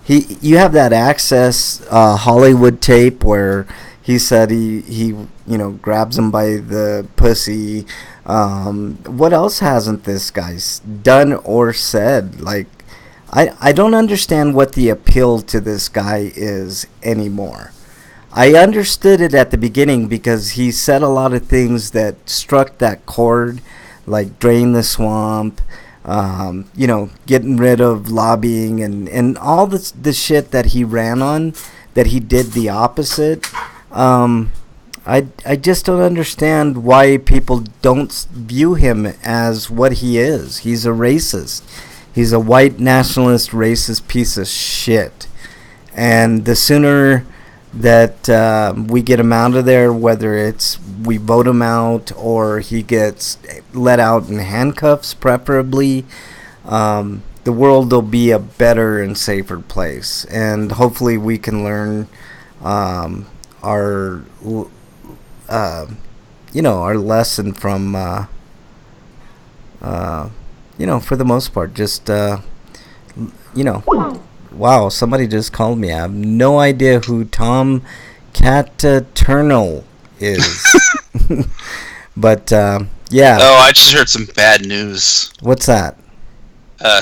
you have that Access Hollywood tape where he said he grabs him by the pussy. What else hasn't this guy done or said? I don't understand what the appeal to this guy is anymore. I understood it at the beginning because he said a lot of things that struck that chord, like drain the swamp, getting rid of lobbying and all the shit that he ran on, that he did the opposite. I just don't understand why people don't view him as what he is. He's a racist. He's a white nationalist racist piece of shit. And the sooner that we get him out of there, whether it's we vote him out or he gets let out in handcuffs, preferably. The world will be a better and safer place, and hopefully we can learn our our lesson from for the most part, just wow, somebody just called me. I have no idea who Tom Cataternal is. But yeah. Oh, I just heard some bad news. What's that?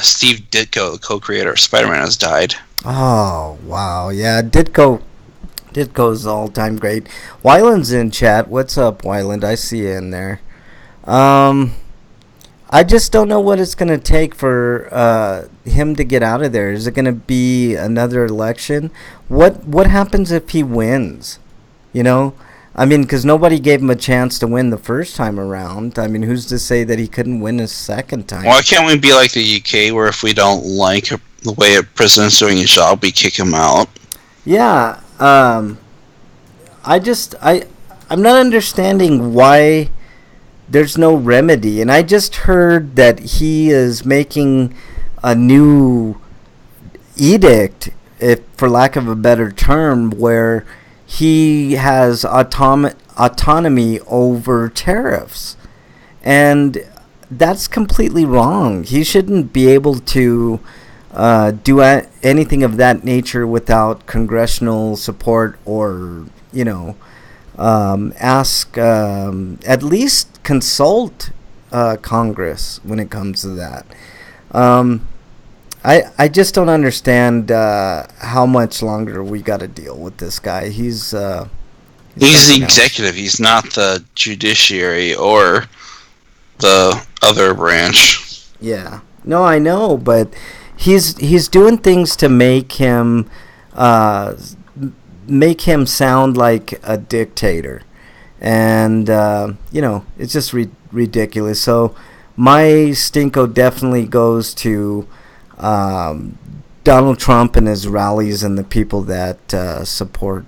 Steve Ditko, the co-creator of Spider-Man, has died. Oh, wow. Yeah, Ditko's all-time great. Wyland's in chat. What's up, Wyland? I see you in there. I just don't know what it's going to take for him to get out of there. Is it going to be another election? What happens if he wins? I mean, because nobody gave him a chance to win the first time around. I mean, who's to say that he couldn't win a second time? Why can't we be like the UK, where if we don't like the way a president's doing his job, we kick him out? Yeah. I'm not understanding why there's no remedy. And I just heard that he is making a new edict, if for lack of a better term, where he has autonomy over tariffs. And that's completely wrong. He shouldn't be able to do anything of that nature without congressional support, or ask, at least consult Congress when it comes to that. I just don't understand how much longer we got to deal with this guy. He's the executive. He's not the judiciary or the other branch. Yeah. No, I know, but he's doing things to make him sound like a dictator, and it's just ridiculous. So my stinko definitely goes to Donald Trump and his rallies and the people that support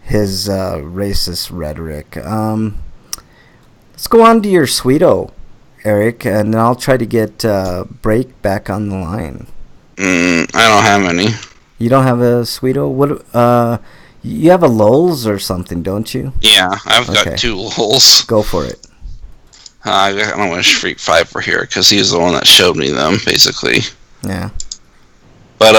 his racist rhetoric. Let's go on to your Sweeto, Eric, and I'll try to get Break back on the line. I don't have any. You don't have a Sweeto? What? You have a Lulz or something, don't you? Yeah, I've got 2 Lulz. Go for it. I don't wish Freak 5 were here, because he's the one that showed me them, basically. Yeah. But,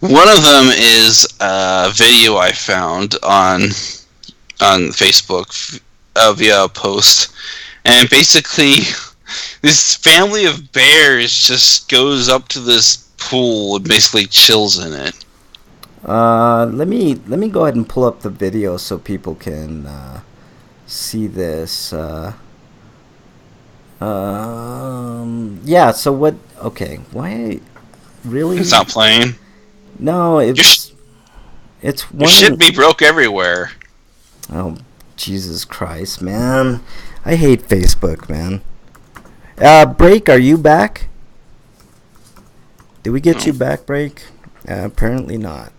one of them is a video I found on Facebook via a post. And basically, this family of bears just goes up to this pool and basically chills in it. Let me go ahead and pull up the video so people can see this. Yeah, so what? Okay, why? Really? It's not playing. No, it's one. Your shit be broke everywhere. Oh, Jesus Christ, man! I hate Facebook, man. Break, are you back? Did we get you back, Break? Apparently not.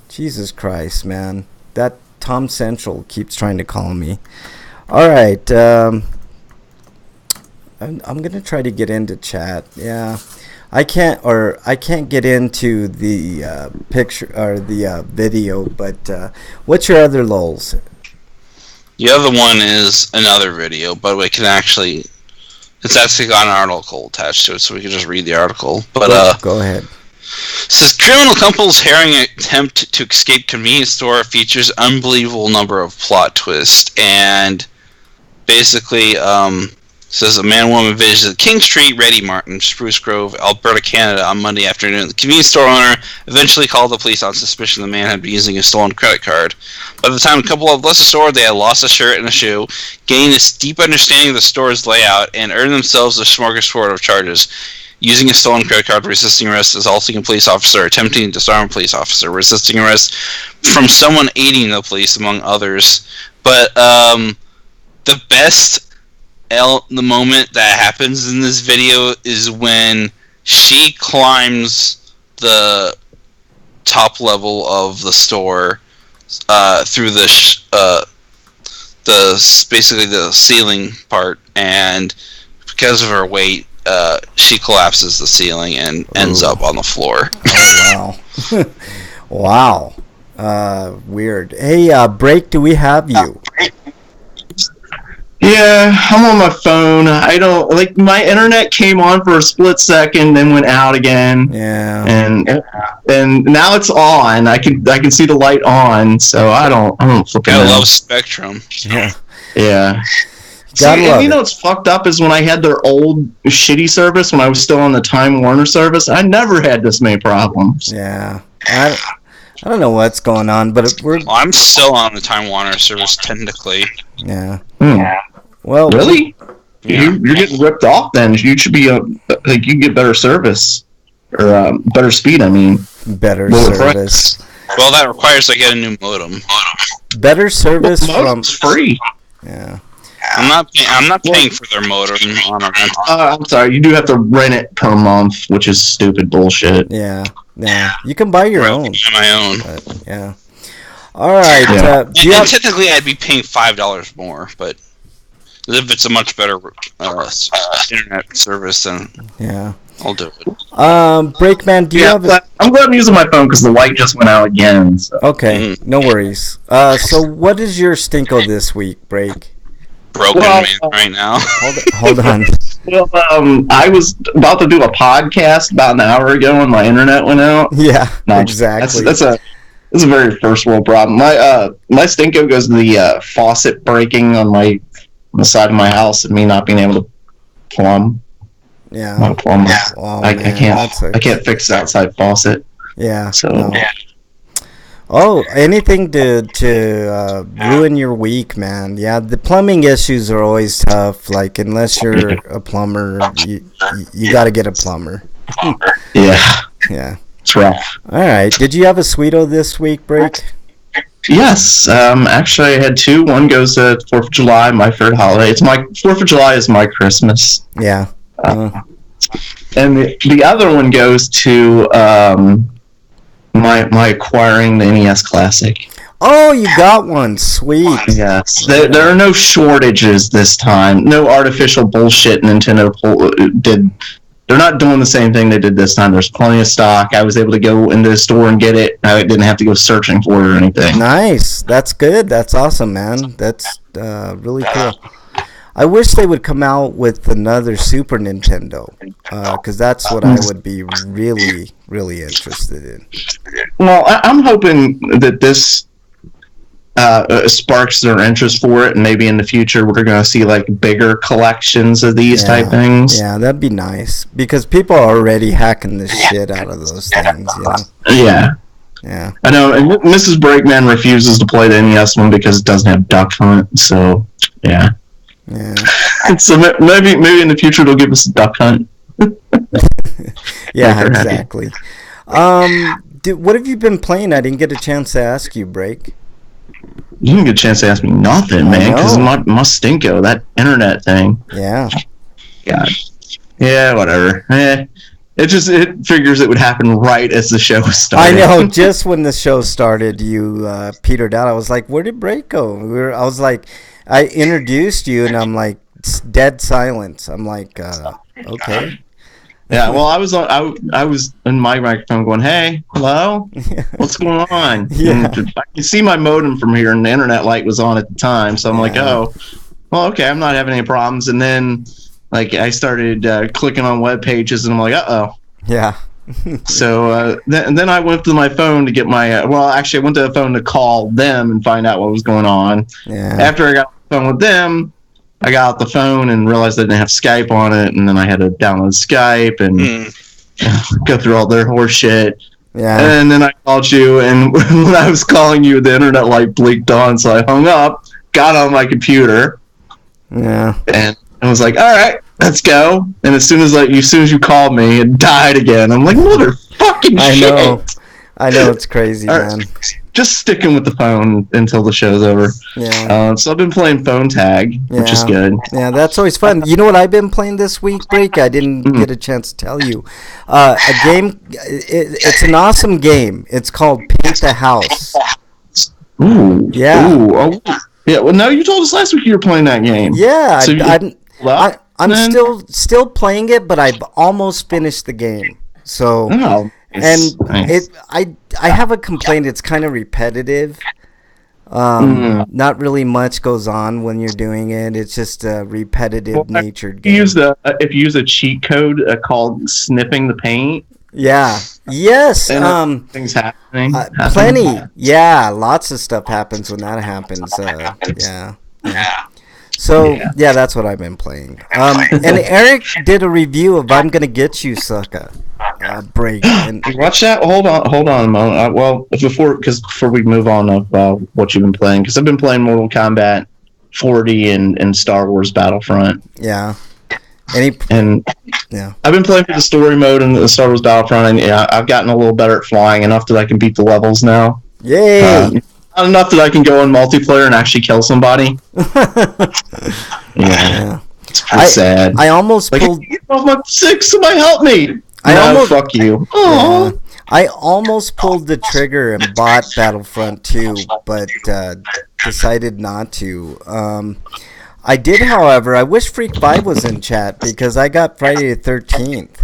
Jesus Christ, man. That Tom Central keeps trying to call me. Alright, I'm gonna try to get into chat. Yeah. I can't get into the picture or the video, but what's your other Lulz? The other one is another video, but it's actually got an article attached to it, so we can just read the article. But go ahead. Says criminal couple's harrowing attempt to escape convenience store features unbelievable number of plot twists, and basically says a man and woman visited King Street, Reddy Martin, Spruce Grove, Alberta, Canada on Monday afternoon. The convenience store owner eventually called the police on suspicion the man had been using a stolen credit card. By the time the couple had left the store, they had lost a shirt and a shoe, gained a deep understanding of the store's layout, and earned themselves a smorgasbord of charges. Using a stolen credit card, resisting arrest, assaulting a police officer, attempting to disarm a police officer, resisting arrest from someone aiding the police, among others. But the moment that happens in this video is when she climbs the top level of the store through basically the ceiling part, and because of her weight, she collapses the ceiling and ends up on the floor. Oh, wow. Wow. Weird. Hey, Break, do we have you? Yeah, I'm on my phone. I don't like my internet came on for a split second, then went out again. Yeah. And now it's on. I can see the light on. So I don't flipping I know. love Spectrum. Yeah. Yeah. Gotta See, love and you know it. what's fucked up is when I had their old shitty service when I was still on the Time Warner service, I never had this many problems. Yeah. I don't know what's going on, but we're... Well, I'm still on the Time Warner service technically. Yeah. Hmm. Well... Really? Yeah. You're getting ripped off then. You should be like you get better service or better speed. I mean, Better lower service. Well, that requires I get a new modem. Better service from... modem's free. Yeah. I'm not paying for their modem on a rental. I'm sorry, you do have to rent it per month, which is stupid bullshit. Yeah. Yeah. You can buy your own. My own. But, yeah. All right. Yeah. Do you And have... technically, I'd be paying $5 more, but if it's a much better internet service, then Yeah. I'll do it. Breakman, do you have... I'm glad I'm using my phone because the light just went out again. So. Okay. No worries. So what is your stinko this week, Break? Broken Well, man right now. Hold on. Well, I was about to do a podcast about an hour ago when my internet went out. Yeah. No, Exactly. That's a very first world problem. My stinko goes to the faucet breaking on the side of my house and me not being able to plumb. Yeah. My plumber. Oh, I man, can't. I can't fix the outside faucet. Yeah. So no. Oh, anything to ruin your week, man. Yeah, the plumbing issues are always tough. Like, unless you're a plumber, you got to get a plumber. yeah, Yeah. it's rough. All right. Did you have a sweeto this week, Break? Yes, actually I had two. One goes to 4th of July, my favorite holiday. 4th of July is my Christmas. Yeah. And the other one goes to my acquiring the NES Classic. Oh, you got one. Sweet. Yes, there are no shortages this time. No artificial bullshit Nintendo did. They're not doing the same thing they did this time. There's plenty of stock. I was able to go into the store and get it. I didn't have to go searching for it or anything. Nice. That's good. That's awesome, man. That's really cool. I wish they would come out with another Super Nintendo, because that's what I would be really, really interested in. Well, I'm hoping that this sparks their interest for it, and maybe in the future we're going to see like bigger collections of these type things. Yeah, that'd be nice, because people are already hacking the shit out of those things, you know? Yeah. Yeah. I know, and Mrs. Breakman refuses to play the NES one because it doesn't have Duck Hunt, so, yeah. Yeah. So maybe in the future they'll give us a Duck Hunt. Yeah, exactly. What have you been playing? I didn't get a chance to ask you, Break. You didn't get a chance to ask me nothing, man, because my stinko, that internet thing. Yeah. God. Yeah, whatever. It figures it would happen right as the show started. I know. Just when the show started, you petered out. I was like, "Where did Break go?" I was like, I introduced you, and I'm like, dead silence. I'm like, okay. Yeah. Well, I was in my microphone going, "Hey, hello, what's going on?" Yeah. And I can see my modem from here, and the internet light was on at the time, so I'm like, "Oh, well, okay, I'm not having any problems." And then, like, I started clicking on web pages, and I'm like, "Uh-oh." Yeah. So then I went to my phone to get my actually I went to the phone to call them and find out what was going on. Yeah. After I got on the phone with them, I got out the phone and realized I didn't have Skype on it, and then I had to download Skype and go through all their horse shit. Yeah. And then I called you, and when I was calling you, the internet light blinked on, so I hung up, got on my computer, Yeah. and I was like, "All right, let's go." And as soon as you called me, it died again. I'm like, motherfucking I shit. know. I know it's crazy, All right. man. Just sticking with the phone until the show's over. Yeah. So I've been playing phone tag, which is good. Yeah, that's always fun. You know what I've been playing this week, Break? I didn't get a chance to tell you. A game. It's an awesome game. It's called Paint the House. Ooh. Yeah. Ooh. Oh. Yeah. Well, no, you told us last week you were playing that game. Yeah, So I'm still playing it, but I've almost finished the game. So, Oh. and Nice. I have a complaint. It's kind of repetitive. Not really much goes on when you're doing it. It's just a repetitive natured game. If you use a cheat code called sniffing the paint. Yeah. Yes. And things happening. Plenty. Yeah. Lots of stuff happens when that happens. Yeah. So yeah, that's what I've been playing. And Eric did a review of "I'm Gonna Get You, Sucker." Break. And Watch that. Hold on a moment. Before we move on of what you've been playing, because I've been playing Mortal Kombat 40 and Star Wars Battlefront. yeah. And Yeah. I've been playing for the story mode in the Star Wars Battlefront, and yeah, I've gotten a little better at flying, enough that I can beat the levels now. Yay. Not enough that I can go in multiplayer and actually kill somebody. Yeah. It's pretty sad. I almost Like, pulled. I'm 6, somebody help me! Fuck you. Yeah. I almost pulled the trigger and bought Battlefront 2, but decided not to. I did, however. I wish Freak 5 was in chat because I got Friday the 13th.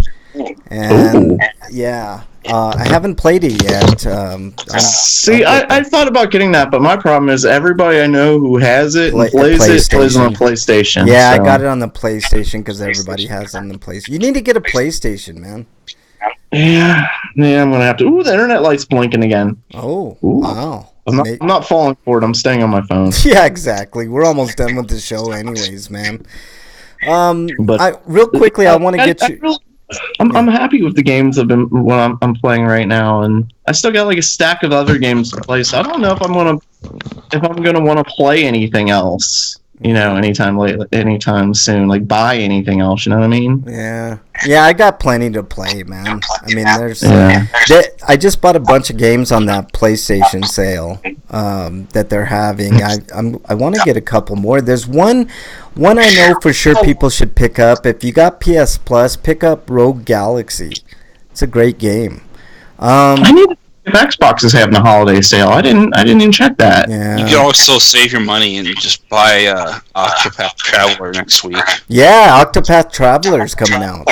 And yeah, I haven't played it yet. I thought about getting that, but my problem is everybody I know who has it and plays on a PlayStation. Yeah, so. I got it on the PlayStation because everybody has it on the PlayStation. You need to get a PlayStation, man. Yeah, I'm gonna have to. Ooh, the internet light's blinking again. Oh, Ooh. wow. I'm not falling for it. I'm staying on my phone. Yeah, exactly. We're almost done with the show, anyways, man. But real quickly, I want to get you. I'm happy with the games I'm playing right now, and I still got like a stack of other games to play. So I don't know if I'm gonna want to play anything else. Anytime soon. Like buy anything else. You know what I mean? Yeah, I got plenty to play, man. I mean, there's. Yeah. I just bought a bunch of games on that PlayStation sale that they're having. I want to get a couple more. There's one I know for sure people should pick up. If you got PS Plus, pick up Rogue Galaxy. It's a great game. I need if Xbox is having a holiday sale. I didn't even check that. Yeah. You can also save your money and just buy Octopath Traveler next week. Yeah, Octopath Traveler's coming out.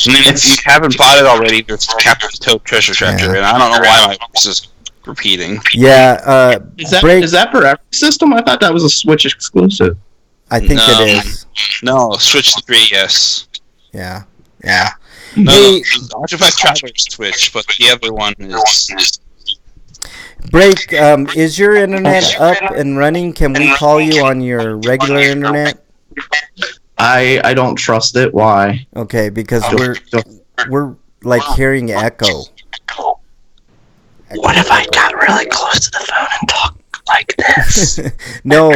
And then if you haven't bought it already, there's Captain Toad Treasure Chapter, and I don't know why my voice is repeating. Yeah, Is that for every system? I thought that was a Switch exclusive. I think it is. No, Switch 3, yes. Yeah. No, Hey, Octopath Traveler is Switch, but the other one is... Break, is your internet up and running? Can we call you on your regular internet? I don't trust it. Why? Okay, because we're like hearing echo. What if I got really close to the phone and talked like this? No,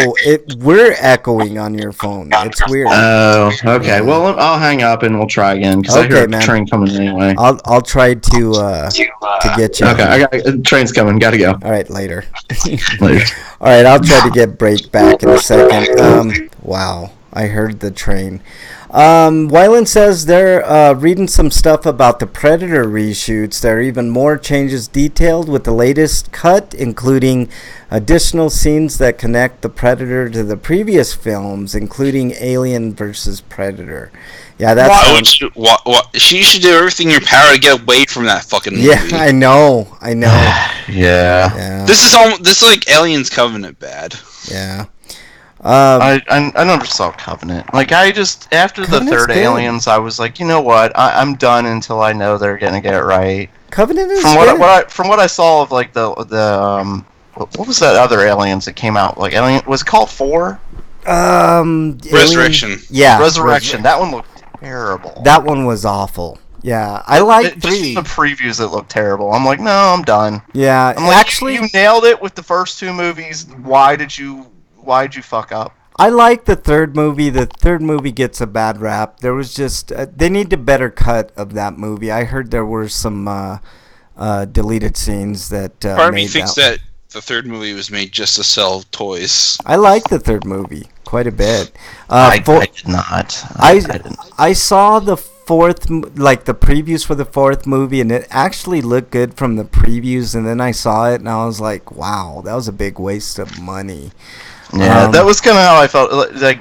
we're echoing on your phone. It's weird. Oh, okay. Well, I'll hang up and we'll try again because I hear a train coming anyway. I'll try to get you. Okay, train's coming. Gotta go. All right, later. Later. All right, I'll try to get Break back in a second. Wow, I heard the train. Wyland says they're reading some stuff about the Predator reshoots. There are even more changes detailed with the latest cut, including additional scenes that connect the Predator to the previous films, including Alien versus Predator. Yeah, that's... She should do everything in her power to get away from that fucking movie. Yeah, I know. Yeah. This is like Aliens Covenant bad. Yeah. I never saw Covenant. Like, after the Covenant's third good. Aliens, I was like, you know what? I'm done until I know they're gonna get it right. Covenant is From good. from what I saw of like the what was that other Aliens that came out? Like was it called 4? Resurrection. Yeah. Resurrection. That one looked terrible. That one was awful. Yeah, I like Just 3. the previews that looked terrible. I'm like, no, I'm done. Yeah, I'm like, actually, you nailed it with the first 2 movies. Why'd you fuck up? I like the third movie. The third movie gets a bad rap. There was just they need a better cut of that movie. I heard there were some deleted scenes that Part of me made thinks that the third movie was made just to sell toys. I like the third movie quite a bit. I did not. I didn't. I saw the fourth, like the previews for the fourth movie, and it actually looked good from the previews. And then I saw it, and I was like, "Wow, that was a big waste of money." Yeah, that was kind of how I felt. Like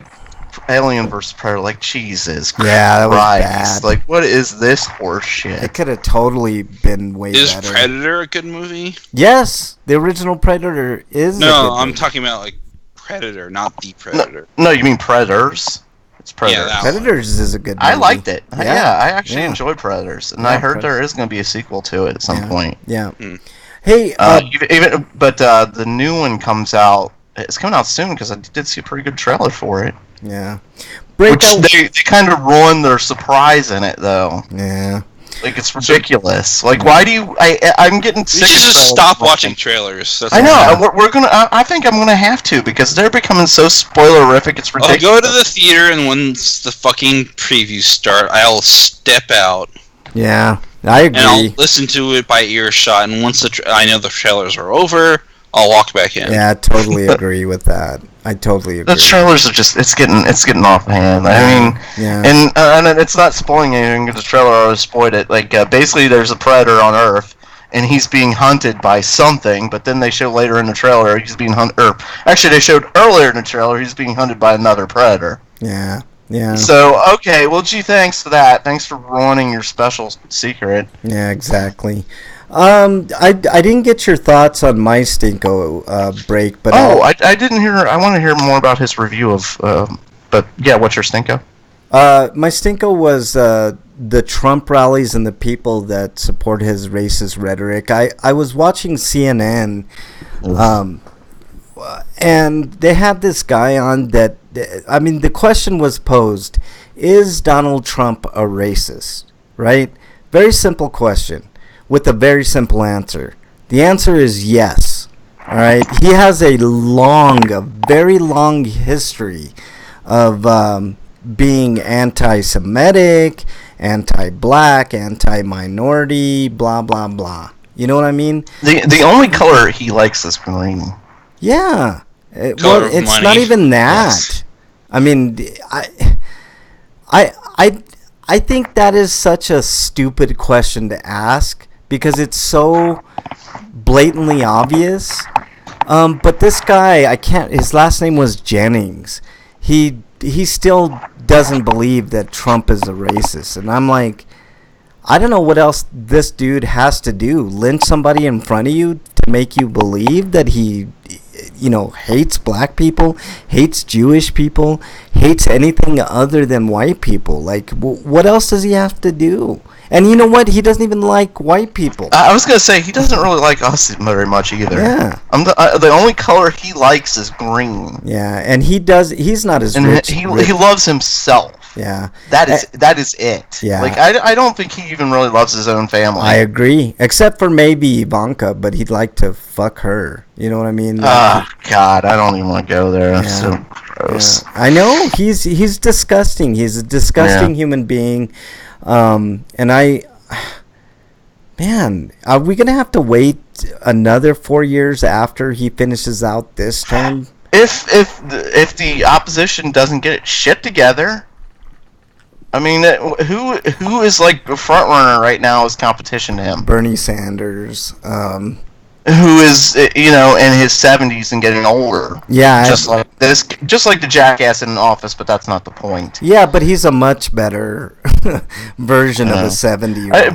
Alien vs Predator, like Jesus Christ. Yeah, that was bad. Like, what is this horse shit? It could have totally been way Is better. Predator a good movie? Yes, the original Predator is. No, a good I'm movie. talking about like Predator, not the Predator. No, you mean Predators? It's Predators. that one. Predators is a good movie. I liked it. Yeah, I actually yeah. enjoyed Predators, and Yeah, I heard there is going to be a sequel to it at some point. Yeah. Hmm. Hey, But the new one comes out. It's coming out soon because I did see a pretty good trailer for it. yeah. Which Breakout. they kind of ruined their surprise in it though. Yeah. Like it's ridiculous. Like why do you? I'm getting You sick. should of just trailers stop watching trailers. That's I all. know. We're gonna. I think I'm gonna have to because they're becoming so spoilerific. It's I'll ridiculous. go to the theater, and once the fucking previews start, I'll step out Yeah. I and I'll agree. listen to it by earshot. And once I know the trailers are over, I'll walk back in. Yeah, I totally agree with that. I totally agree. The trailers are just. It's getting off hand. I mean, Yeah. and it's not spoiling anything. The trailer already spoiled it. Like basically, there's a predator on Earth. And he's being hunted by something, but then they show later in the trailer he's being hunted. Or actually, they showed earlier in the trailer he's being hunted by another predator. Yeah. Yeah. So okay, well, gee, thanks for that. Thanks for ruining your special secret. Yeah, exactly. I didn't get your thoughts on my Stinko break, but I didn't hear. I want to hear more about his review of. But yeah, what's your stinko? my Stinko was the Trump rallies and the people that support his racist rhetoric. I was watching CNN, and they had this guy on that. I mean, the question was posed: is Donald Trump a racist? Right? Very simple question with a very simple answer. The answer is yes. All right. He has a very long history of being anti-Semitic, anti-black, anti-minority, blah blah blah. You know what I mean? The only color he likes is green. Yeah. Color of It's money. not even that. Yes. I mean, I think that is such a stupid question to ask because it's so blatantly obvious. But this guy, I can't. His last name was Jennings. He still doesn't believe that Trump is a racist, and I'm like, I don't know what else this dude has to do. Lynch somebody in front of you to make you believe that he, hates black people, hates Jewish people, hates anything other than white people. Like, what else does he have to do? And you know what? He doesn't even like white people. I was gonna say he doesn't really like us very much either. Yeah. The only color he likes is green, Yeah, and he's not as and rich. he loves himself. Yeah. That is it. Yeah. Like I don't think he even really loves his own family. I agree, except for maybe Ivanka, but he'd like to fuck her. You know what I mean? Oh God, I don't even want to go there. That's Yeah. so gross. Yeah. I know he's disgusting. He's a disgusting human being. And man, are we gonna have to wait another 4 years after he finishes out this term? If the opposition doesn't get its shit together, I mean, who is like the front runner right now as competition to him? Bernie Sanders. Who is in his 70s and getting older? Yeah, just like the jackass in office, but that's not the point. yeah, but he's a much better version of a 70-year-old.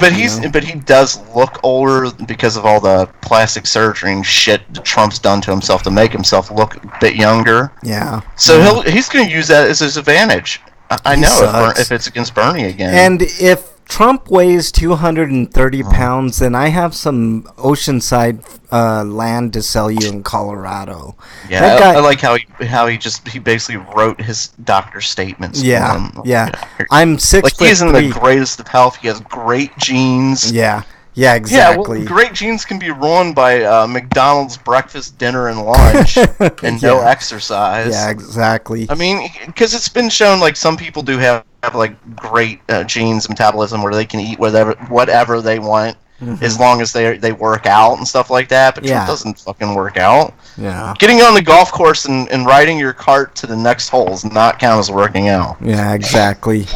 But he does look older because of all the plastic surgery and shit that Trump's done to himself to make himself look a bit younger. Yeah. So he's going to use that as his advantage. I He know sucks. if it's against Bernie again. And if Trump weighs 230 pounds, then I have some oceanside land to sell you in Colorado. yeah, That guy- I like how he basically wrote his doctor's statements. Yeah, for him. yeah. I'm 6 Like foot he's in 3. the greatest of health. He has great genes. Yeah, Yeah, exactly. well, great genes can be ruined by McDonald's breakfast, dinner, and lunch, and no Yeah. exercise. Yeah, exactly. I mean, because it's been shown like some people do have like great genes, metabolism, where they can eat whatever they want, as long as they work out and stuff like that. But Trump doesn't fucking work out. Yeah. Getting on the golf course and riding your cart to the next hole does not count as working out. Yeah, exactly.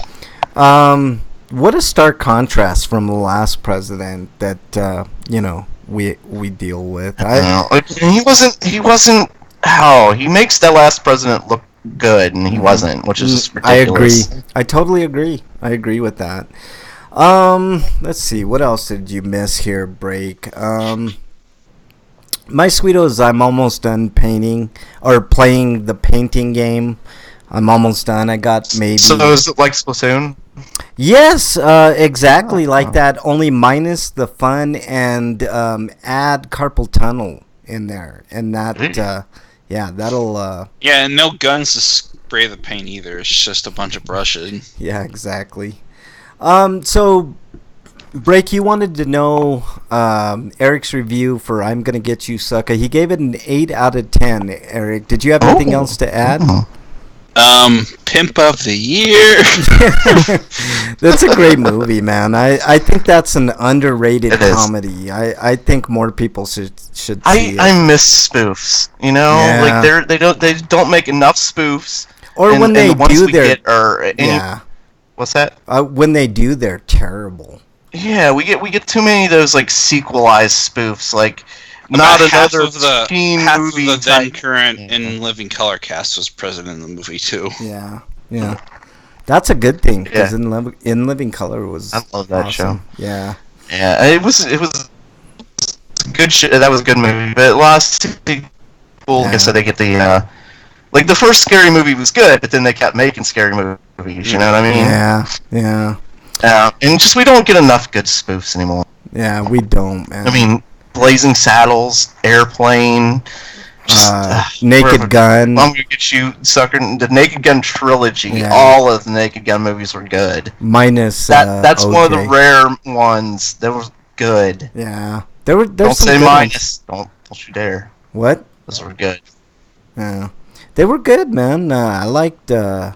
What a stark contrast from the last president that we deal with. He wasn't. Oh, he makes that last president look good, and he wasn't, which is ridiculous. I agree. I totally agree. I agree with that. Let's see. What else did you miss here, Break? My sweetos, I'm almost done painting or playing the painting game. I'm almost done. I got maybe. So is it like Splatoon? Yes, exactly like that. Only minus the fun and add carpal tunnel in there, and that that'll. Yeah, and no guns to spray the paint either. It's just a bunch of brushes. Yeah, exactly. So, Break, you wanted to know Eric's review for "I'm Gonna Get You, Sucker." He gave it an 8 out of 10. Eric, did you have anything else to add? Pimp of the Year. That's a great movie, man. I think that's an underrated comedy. I think more people should see it. I miss spoofs. Like they don't make enough spoofs. Or when they do What's that? When they do, they're terrible. Yeah, we get too many of those like sequelized spoofs, like About not half another of the teen half movie of the then type. current in living color cast was present in the movie too. Yeah. That's a good thing because Yeah. in Living Color was. I love that show. Yeah. Yeah, it was good shit. That was a good movie, but last people, like I said, they get the like the first Scary Movie was good, but then they kept making scary movies. You know what I mean? Yeah. And just we don't get enough good spoofs anymore. Yeah, we don't, man. I mean, Blazing Saddles, Airplane, Naked Gun. I'm Gonna Get You, Sucker. The Naked Gun trilogy. Yeah. All of the Naked Gun movies were good. Minus That's OJ. one of the rare ones that was good. Yeah. There's Don't some say good minus. Don't you dare. What? Those were good. Yeah. They were good, man. I liked minus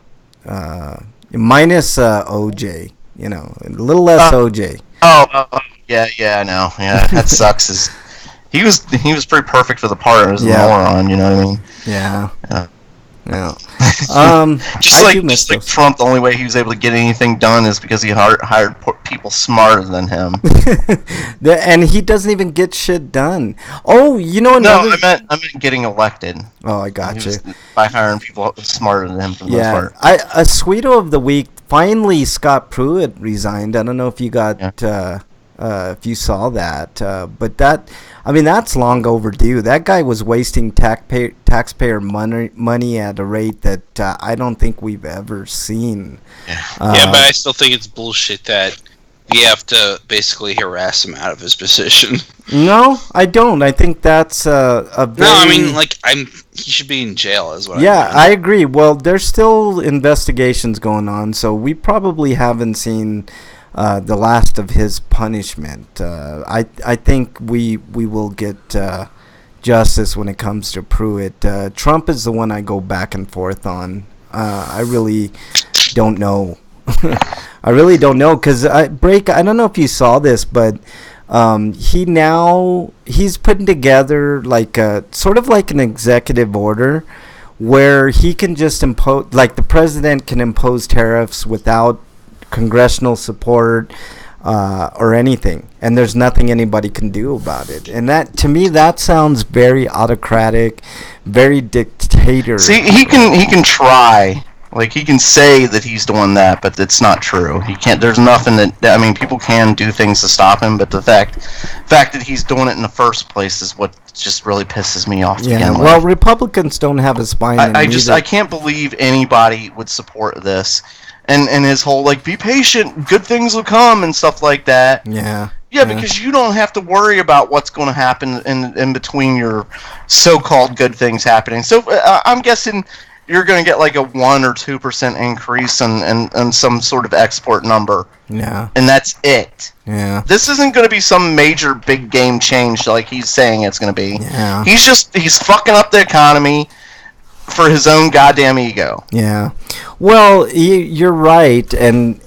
OJ. A little less OJ. Yeah, I know. Yeah, that sucks. He was pretty perfect for the part as a moron. You know what I mean? Yeah. Yeah. Just like Trump, the only way he was able to get anything done is because he hired people smarter than him. And he doesn't even get shit done. Oh, another... No, I meant getting elected. Oh, I got you. By hiring people smarter than him for the most part. A Sweeto of the week. Finally, Scott Pruitt resigned. I don't know if you got if you saw that, but that's long overdue. That guy was wasting taxpayer money at a rate that I don't think we've ever seen. Yeah, but I still think it's bullshit that we have to basically harass him out of his position. No, I don't. I think that's a very... No, I mean, he should be in jail as well. Yeah, I agree. Well, there's still investigations going on, so we probably haven't seen the last of his punishment. I think we will get justice when it comes to Pruitt. Trump is the one I go back and forth on. I really don't know. I really don't know because I don't know if you saw this, but he's putting together like sort of like an executive order where he can just impose, like the president can impose tariffs without congressional support or anything, and there's nothing anybody can do about it. And that, to me, that sounds very autocratic, very dictator. See, he can try. Like, he can say that he's doing that, but it's not true. He can't. There's nothing that... I mean, people can do things to stop him, but the fact that he's doing it in the first place is what just really pisses me off. Yeah, well, Republicans don't have a spine. I can't believe anybody would support this. And his whole, like, be patient, good things will come, and stuff like that. Yeah. Yeah, because you don't have to worry about what's going to happen in between your so-called good things happening. So, I'm guessing... you're going to get like a 1 or 2% increase in some sort of export number. Yeah. And that's it. Yeah. This isn't going to be some major big game change like he's saying it's going to be. Yeah. He's fucking up the economy for his own goddamn ego. Yeah. Well, you're right. And,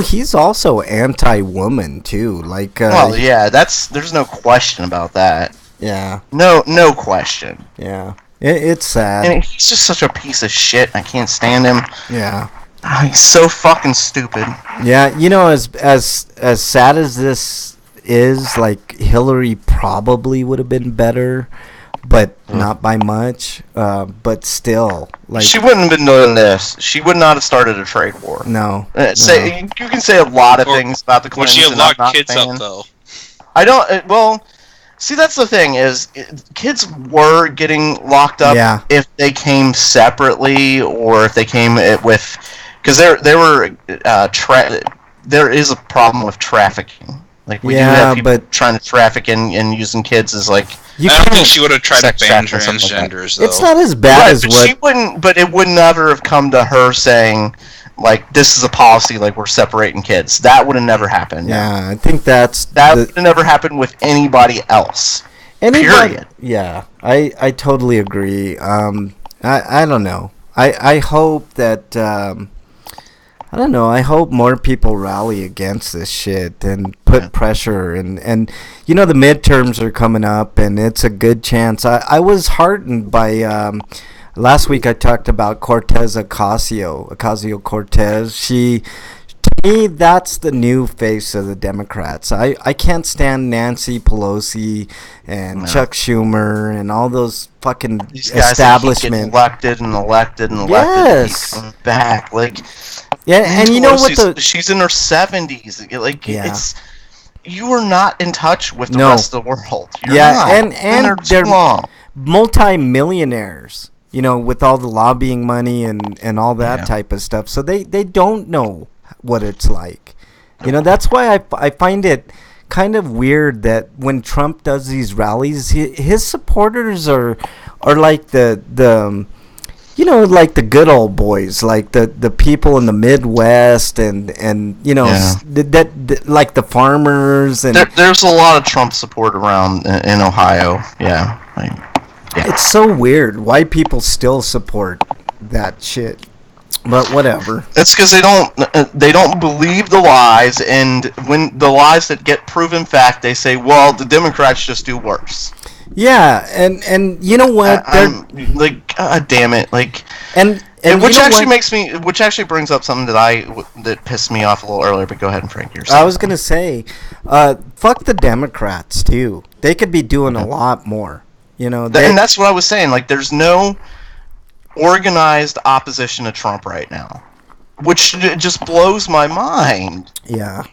He's also anti-woman too. Like, well, yeah, there's no question about that. yeah, No question. yeah. It's sad. And he's just such a piece of shit. I can't stand him. Yeah, He's so fucking stupid. yeah. As sad as this is, like Hillary probably would have been better, but not by much. But still, like She wouldn't have been doing this. She would not have started a trade war. no. You can say a lot of Or- things about the Would Clintons. she have and I'm locked not kids saying- up though? I don't. Well, see, that's the thing is, kids were getting locked up Yeah. if they came separately or if they came with, because there is a problem with trafficking. Like we do Yeah, have people but- trying to traffic and using kids as like. You I don't think can't. she would have tried to sex ban trafficking or something like that. transgenders though. It's not as bad Right, as but what. she wouldn't. But it would never have come to her saying, like, this is a policy, like we're separating kids. That would have never happened. Yeah, I think that's That the- would have never happened with anybody else. Period. Yeah, I totally agree. I don't know. I hope that I don't know. I hope more people rally against this shit and put pressure and the midterms are coming up and it's a good chance. I was heartened by last week I talked about Ocasio-Cortez. To me, that's the new face of the Democrats. I can't stand Nancy Pelosi and Chuck Schumer and all those fucking These guys establishment. that keep getting elected and elected and Yes. elected and keep coming back. Like, Yeah, and you know what she's in her 70s. Like, Yeah. it's you are not in touch with the No. rest of the world. You're Yeah, not. and Been there too they're long. multi-millionaires, with all the lobbying money and all that Yeah. type of stuff. So they don't know what it's like. That's why I find it kind of weird that when Trump does these rallies, his supporters are like the like the good old boys, like the people in the Midwest and Yeah. like the farmers and There's a lot of Trump support around in Ohio. Yeah. it's so weird why people still support that shit. But whatever. It's because they don't believe the lies, and when the lies that get proven fact, they say, "Well, the Democrats just do worse." Yeah, and you know what? I'm like, God damn it! Like, And which you know actually what? which actually brings up something that pissed me off a little earlier. But go ahead and Frank, yourself. I was gonna say, fuck the Democrats too. They could be doing a lot more. and that's what I was saying. Like, there's no organized opposition to Trump right now, which just blows my mind. Yeah.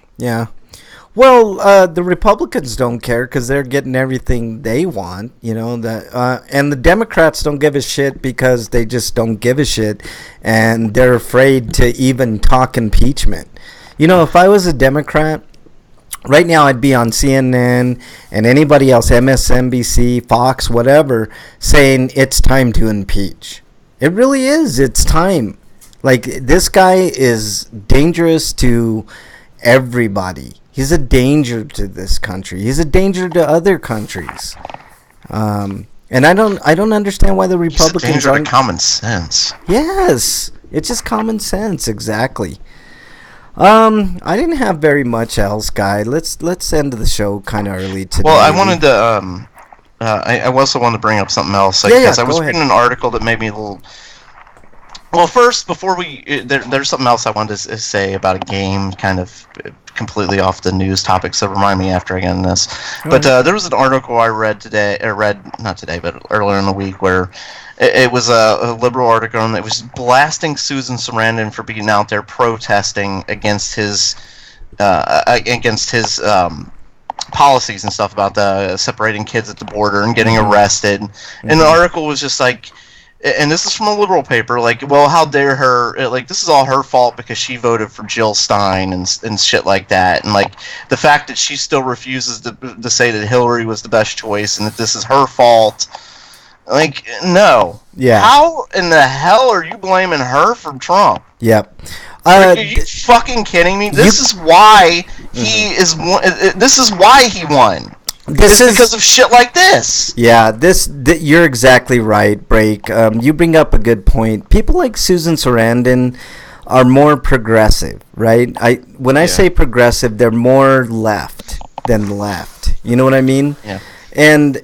Well, the Republicans don't care because they're getting everything they want, and the Democrats don't give a shit because they just don't give a shit, and they're afraid to even talk impeachment. If I was a Democrat, right now I'd be on CNN and anybody else, MSNBC, Fox, whatever, saying it's time to impeach. It really is. It's time. Like, this guy is dangerous to everybody. He's a danger to this country. He's a danger to other countries. And I don't understand why the Republicans It's a danger aren't. to common sense. Yes, it's just common sense. Exactly. I didn't have very much else, guy. Let's end the show kind of early today. Well, I wanted to. I also wanted to bring up something else. Yeah, Because I go was ahead. reading an article that made me a little. Well, first, before there's something else I wanted to say about a game, kind of completely off the news topic. So remind me after I get in this. But there was an article I read today, not today, but earlier in the week, where it was a liberal article and it was blasting Susan Sarandon for being out there protesting against his policies and stuff about the separating kids at the border and getting arrested. And the article was just like, and this is from a liberal paper, like, well, how dare her, like, this is all her fault because she voted for Jill Stein and shit like that. And, like, the fact that she still refuses to say that Hillary was the best choice and that this is her fault. Like, no. Yeah. How in the hell are you blaming her for Trump? Yep. Are you fucking kidding me? This is why he is. This is why he won. This is because of shit like this. Yeah, you're exactly right, Break. You bring up a good point. People like Susan Sarandon, are more progressive, right? When I say progressive, they're more left than left. You know what I mean? Yeah. And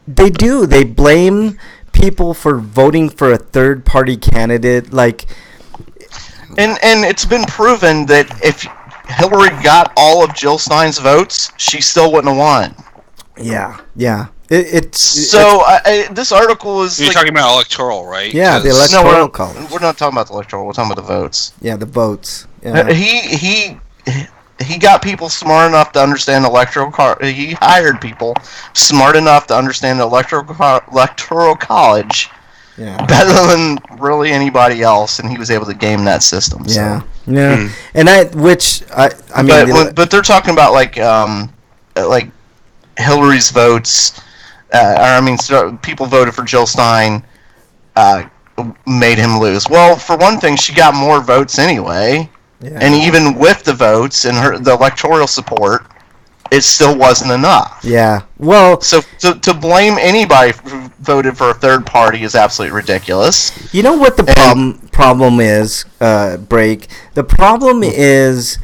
they blame people for voting for a third party candidate, like. And it's been proven that if Hillary got all of Jill Stein's votes, she still wouldn't have won. Yeah. This article is. You're talking about electoral, right? Yeah, the electoral college. We're not talking about the electoral. We're talking about the votes. Yeah, the votes. Yeah. He got people smart enough to understand he hired people smart enough to understand the electoral college better than really anybody else, and he was able to game that system. So. Yeah. And I mean, but they're talking about like Hillary's votes. People voted for Jill Stein, made him lose. Well, for one thing, she got more votes anyway. Yeah. And even with the votes and the electoral support, it still wasn't enough. Yeah. Well, so to blame anybody who voted for a third party is absolutely ridiculous. You know what the problem is, Break? The problem is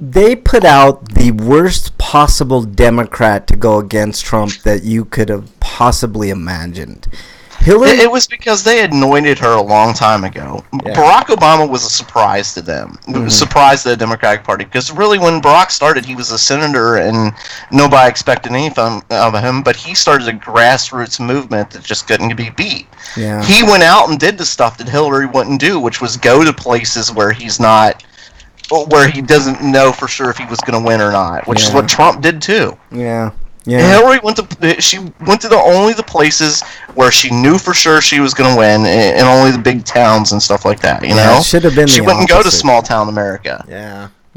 they put out the worst possible Democrat to go against Trump that you could have possibly imagined. Hillary? It was because they anointed her a long time ago. Yeah. Barack Obama was a surprise to them. Mm-hmm. Surprise to the Democratic Party. Because really, when Barack started, he was a senator and nobody expected anything of him. But he started a grassroots movement that just couldn't be beat. Yeah. He went out and did the stuff that Hillary wouldn't do, which was go to places where he doesn't know for sure if he was going to win or not, which is what Trump did too. Yeah. Hillary went to the places where she knew for sure she was going to win, and only the big towns and stuff like that. You know, should have been. She wouldn't go to small town America.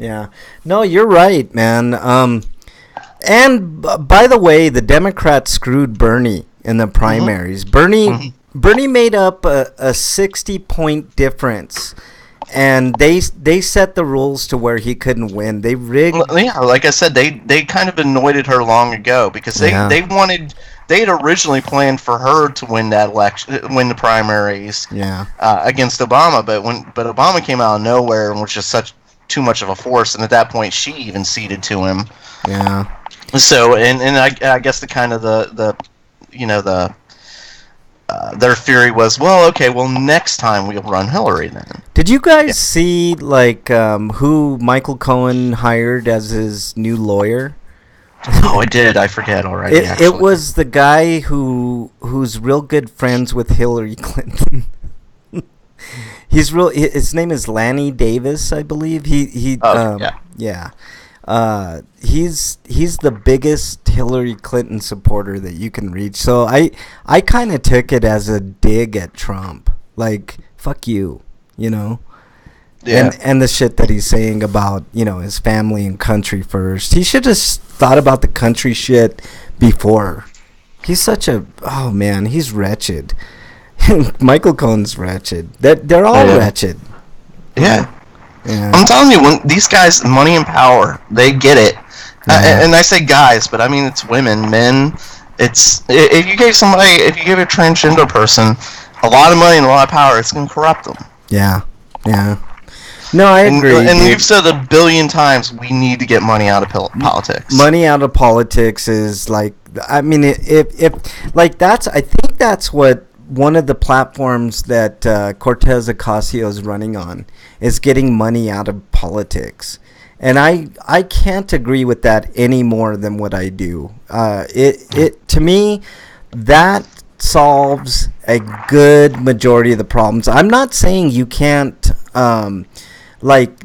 Yeah. No, you're right, man. And by the way, the Democrats screwed Bernie in the primaries. Mm-hmm. Bernie made up a 60-point difference. And they set the rules to where he couldn't win. They rigged. Yeah, like I said, they kind of anointed her long ago because they had originally planned for her to win that election, win the primaries. Against Obama, but Obama came out of nowhere and was just too much of a force, and at that point she even ceded to him. Yeah. So and I guess their theory was, next time we'll run Hillary then. Did you guys see who Michael Cohen hired as his new lawyer? Oh, I did. I forget already. It was the guy who's real good friends with Hillary Clinton. His name is Lanny Davis, I believe. He's the biggest Hillary Clinton supporter that you can reach. So I kind of took it as a dig at Trump. Like, fuck you, you know? Yeah. And the shit that he's saying about, his family and country first. He should have thought about the country shit before. He's he's wretched. Michael Cohen's wretched. They're all wretched. Yeah. I'm telling you, when these guys, money and power, they get it. And I say guys, but I mean it's women, men. It's if you give a transgender person a lot of money and a lot of power, it's going to corrupt them. Yeah. No, I agree. And you've said a billion times we need to get money out of politics. Money out of politics is I think that's what one of the platforms that Cortez Ocasio is running on is getting money out of politics. And I can't agree with that any more than what I do. To me, that solves a good majority of the problems. I'm not saying you can't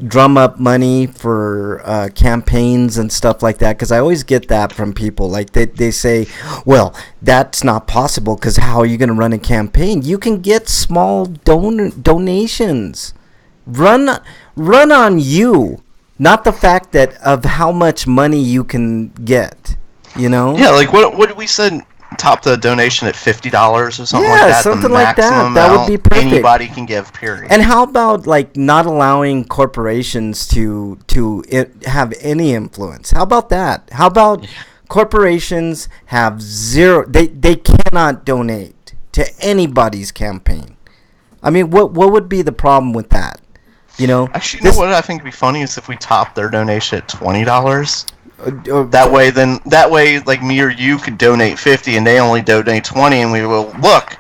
drum up money for campaigns and stuff like that, because I always get that from people. They say, well, that's not possible because how are you going to run a campaign? You can get small donations. Run on you, not the fact of how much money you can get, Yeah, what did we say? Top the donation at $50 or something like that. Yeah, something like that. That would be perfect. Anybody can give, period. And how about not allowing corporations to have any influence? How about that? How about corporations have zero? They cannot donate to anybody's campaign. I mean, what would be the problem with that? You know, Actually, you know what I think would be funny is if we top their donation at $20. That way, like me or you could donate 50, and they only donate 20, and we will look.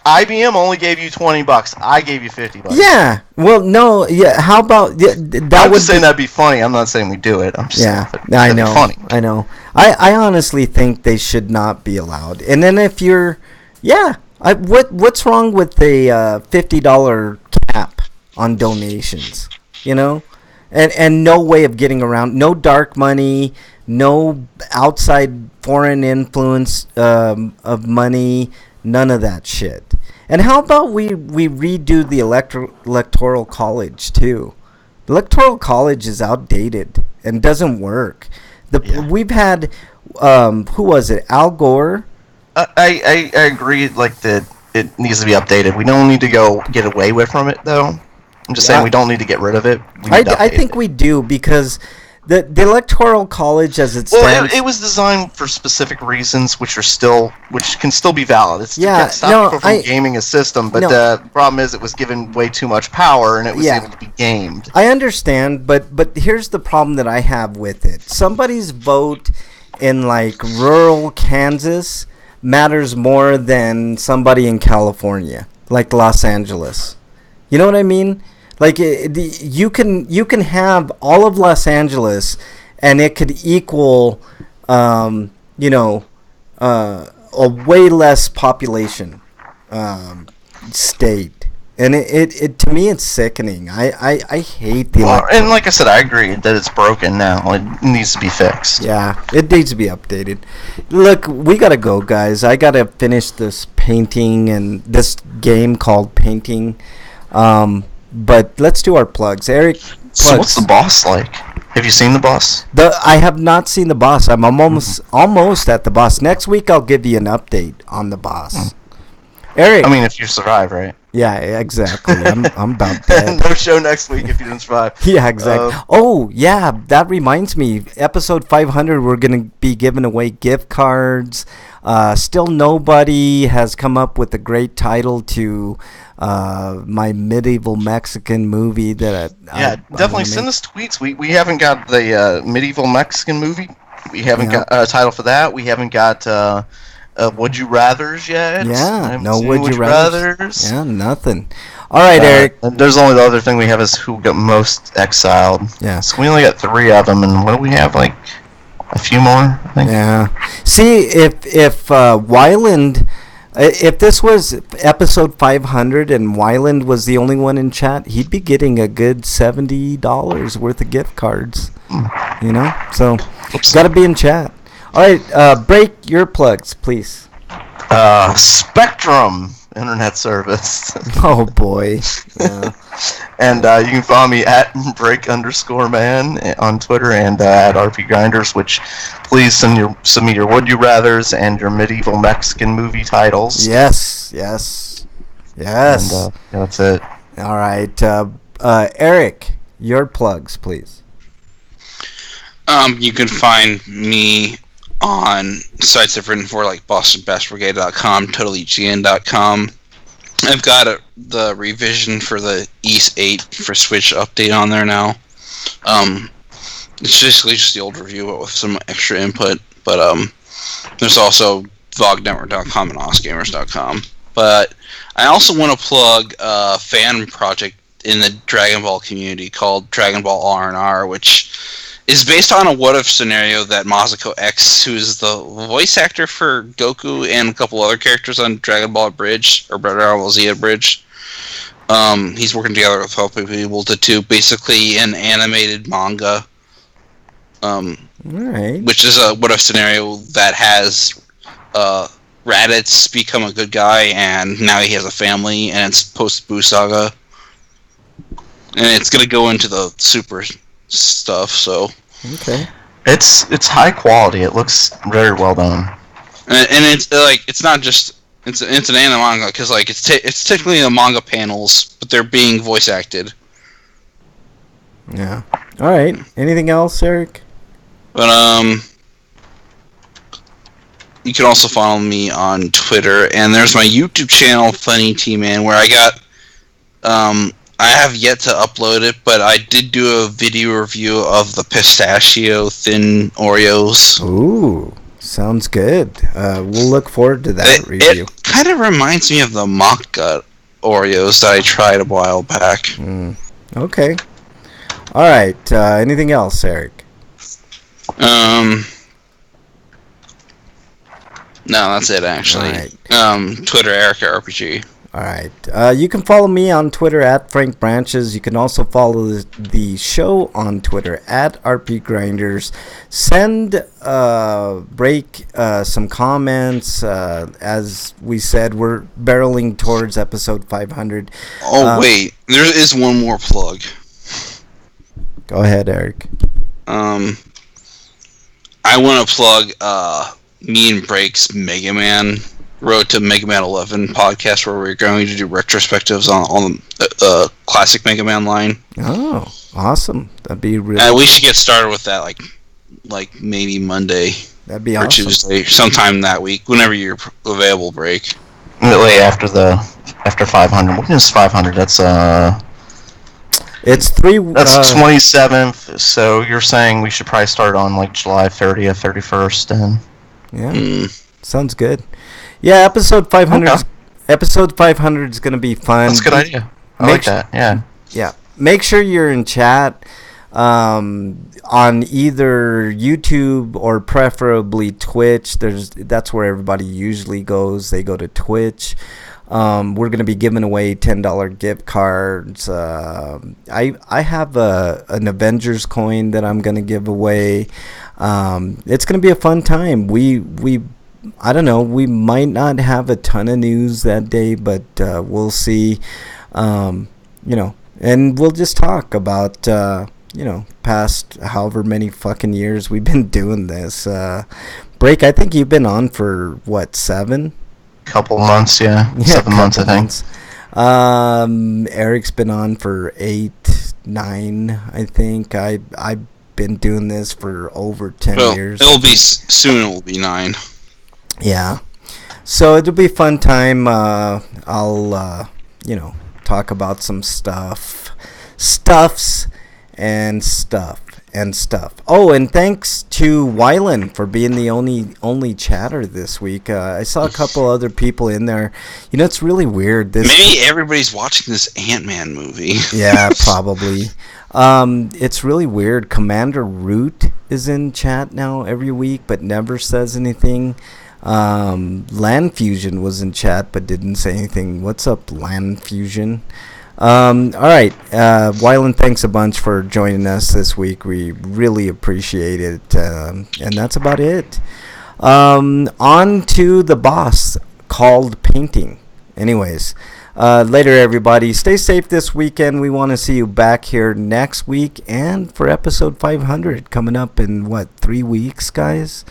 IBM only gave you $20. I gave you $50. Yeah. Well, no. Yeah. How about that? I'm just saying that'd be funny. I'm not saying we do it. I'm just saying I that'd know. be funny. I know. I honestly think they should not be allowed. And then if you're, what's wrong with the $50 cap on donations? You know, and no way of getting around. No dark money. No outside foreign influence of money. None of that shit. And how about we redo the electoral college too? The electoral college is outdated and doesn't work. We've had who was it? Al Gore. I agree. Like that, it needs to be updated. We don't need to go get away from it though. I'm just saying we don't need to get rid of it. I think we do because. The electoral college, as it stands, it was designed for specific reasons, which can still be valid. It's to stop people from gaming a system, but the problem is it was given way too much power, and it was able to be gamed. I understand, but here's the problem that I have with it: somebody's vote in like rural Kansas matters more than somebody in California, like Los Angeles. You know what I mean? Like you can have all of Los Angeles, and it could equal, a way less population state, and it to me it's sickening. I hate the. And like I said, I agree that it's broken now. It needs to be fixed. Yeah, it needs to be updated. Look, we gotta go, guys. I gotta finish this painting and this game called Painting. But let's do our plugs. Eric, plugs. So what's the boss like? Have you seen the boss? I have not seen the boss. I'm almost at the boss. Next week I'll give you an update on the boss. Eric. I mean, if you survive, right? Yeah, exactly. I'm about dead. No show next week if you didn't survive. Yeah, exactly. That reminds me. Episode 500, we're going to be giving away gift cards. Still nobody has come up with a great title to my medieval Mexican movie that I definitely send us tweets. We haven't got the medieval Mexican movie. We haven't got a title for that. We haven't got Would You Rathers yet. Yeah, no Would You Rathers. Yeah, nothing. All right, Eric. There's only the other thing we have is who got most exiled. Yeah. So we only got 3 of them, and what do we have, like a few more, I think? Yeah. See, if Wyland... If this was episode 500 and Wyland was the only one in chat, he'd be getting a good $70 worth of gift cards. You know? So, got to be in chat. All right, break your plugs, please. Spectrum internet service. Oh, boy. Yeah. And you can follow me at break_man on Twitter and at RPGrinders, which please send me your Would You Rathers and your medieval Mexican movie titles. Yes. And, that's it. All right. Eric, your plugs, please. You can find me on sites I've written for, like BostonBashBrigade.com, TotallyGN.com. I've got the revision for the East 8 for Switch update on there now. It's basically just the old review, but with some extra input. But there's also VogNetwork.com and OSGamers.com. But I also want to plug a fan project in the Dragon Ball community called Dragon Ball R&R, which is based on a what-if scenario that Masako X, who is the voice actor for Goku and a couple other characters on Dragon Ball Bridge, or Dragon Ball Z Bridge, he's working together with helping people to do basically an animated manga, which is a what-if scenario that has Raditz become a good guy, and now he has a family, and it's post-Buu Saga. And it's going to go into the Super stuff, so okay, it's high quality. It looks very well done, and it's like it's not just it's an anime manga because like it's technically the manga panels, but they're being voice acted. Yeah. All right. Anything else, Eric? But you can also follow me on Twitter, and there's my YouTube channel, Funny T Man, where I got I have yet to upload it, but I did do a video review of the pistachio thin Oreos. Ooh, sounds good. We'll look forward to that review. It kind of reminds me of the mock gut Oreos that I tried a while back. Okay. All right. Anything else, Eric? No, that's it, actually. Right. Twitter, Eric at RPG. All right. You can follow me on Twitter at Frank Branches. You can also follow the show on Twitter at RPGrinders. Send Break some comments. As we said, we're barreling towards episode 500. Oh, wait. There is one more plug. Go ahead, Eric. I want to plug me and Break's Mega Man Road to Mega Man 11 podcast, where we're going to do retrospectives on the classic Mega Man line. Oh, awesome! That'd be really. We should get started with that, like maybe Monday. That'd be or awesome. Tuesday, sometime that week, whenever you're available. Break. Immediately after 500. When is 500? That's It's 3. That's 27th. So you're saying we should probably start on like July 30th, 31st, and. Yeah, sounds good. Yeah, episode 500. Okay. Episode 500 is gonna be fun. That's a good idea. I like that. Yeah. Yeah. Make sure you're in chat on either YouTube or preferably Twitch. That's where everybody usually goes. They go to Twitch. We're gonna be giving away $10 gift cards. I have an Avengers coin that I'm gonna give away. It's gonna be a fun time. I don't know. We might not have a ton of news that day, but we'll see. And we'll just talk about past however many fucking years we've been doing this. Break. I think you've been on for what, 7? Couple months, yeah. 7 months, I think. Eric's been on for 8, 9. I think I've been doing this for over 10 years. It'll be soon. It will be 9. Yeah, so it'll be a fun time. I'll talk about some stuffs and stuff. Oh, and thanks to Wylan for being the only chatter this week. I saw a couple other people in there. It's really weird. Maybe everybody's watching this Ant-Man movie. Yeah, probably. It's really weird. Commander Root is in chat now every week, but never says anything. Land Fusion was in chat but didn't say anything. What's up, Land Fusion? All right, Wylan, thanks a bunch for joining us this week. We really appreciate it, and that's about it. On to the boss called painting. Anyways, later, everybody. Stay safe this weekend. We want to see you back here next week and for episode 500 coming up in 3 weeks, guys.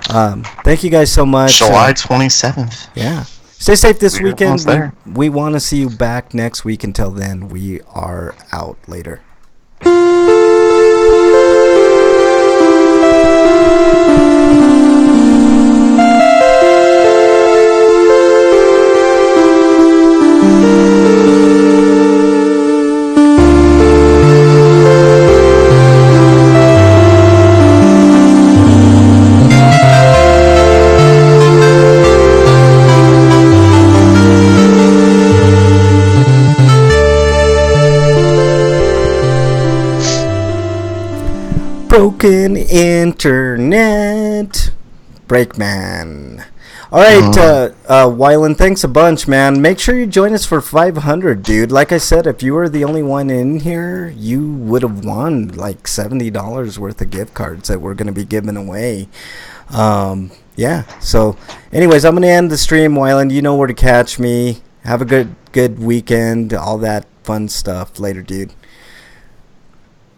Thank you guys so much. July 27th. Yeah. Stay safe this weekend. We want to see you back next week. Until then, we are out. Later. Broken internet. Breakman. All right, Wylan, thanks a bunch, man. Make sure you join us for 500, dude. Like I said, if you were the only one in here, you would have won like $70 worth of gift cards that we're going to be giving away. Yeah, so anyways, I'm going to end the stream, Wylan. You know where to catch me. Have a good weekend, all that fun stuff. Later, dude.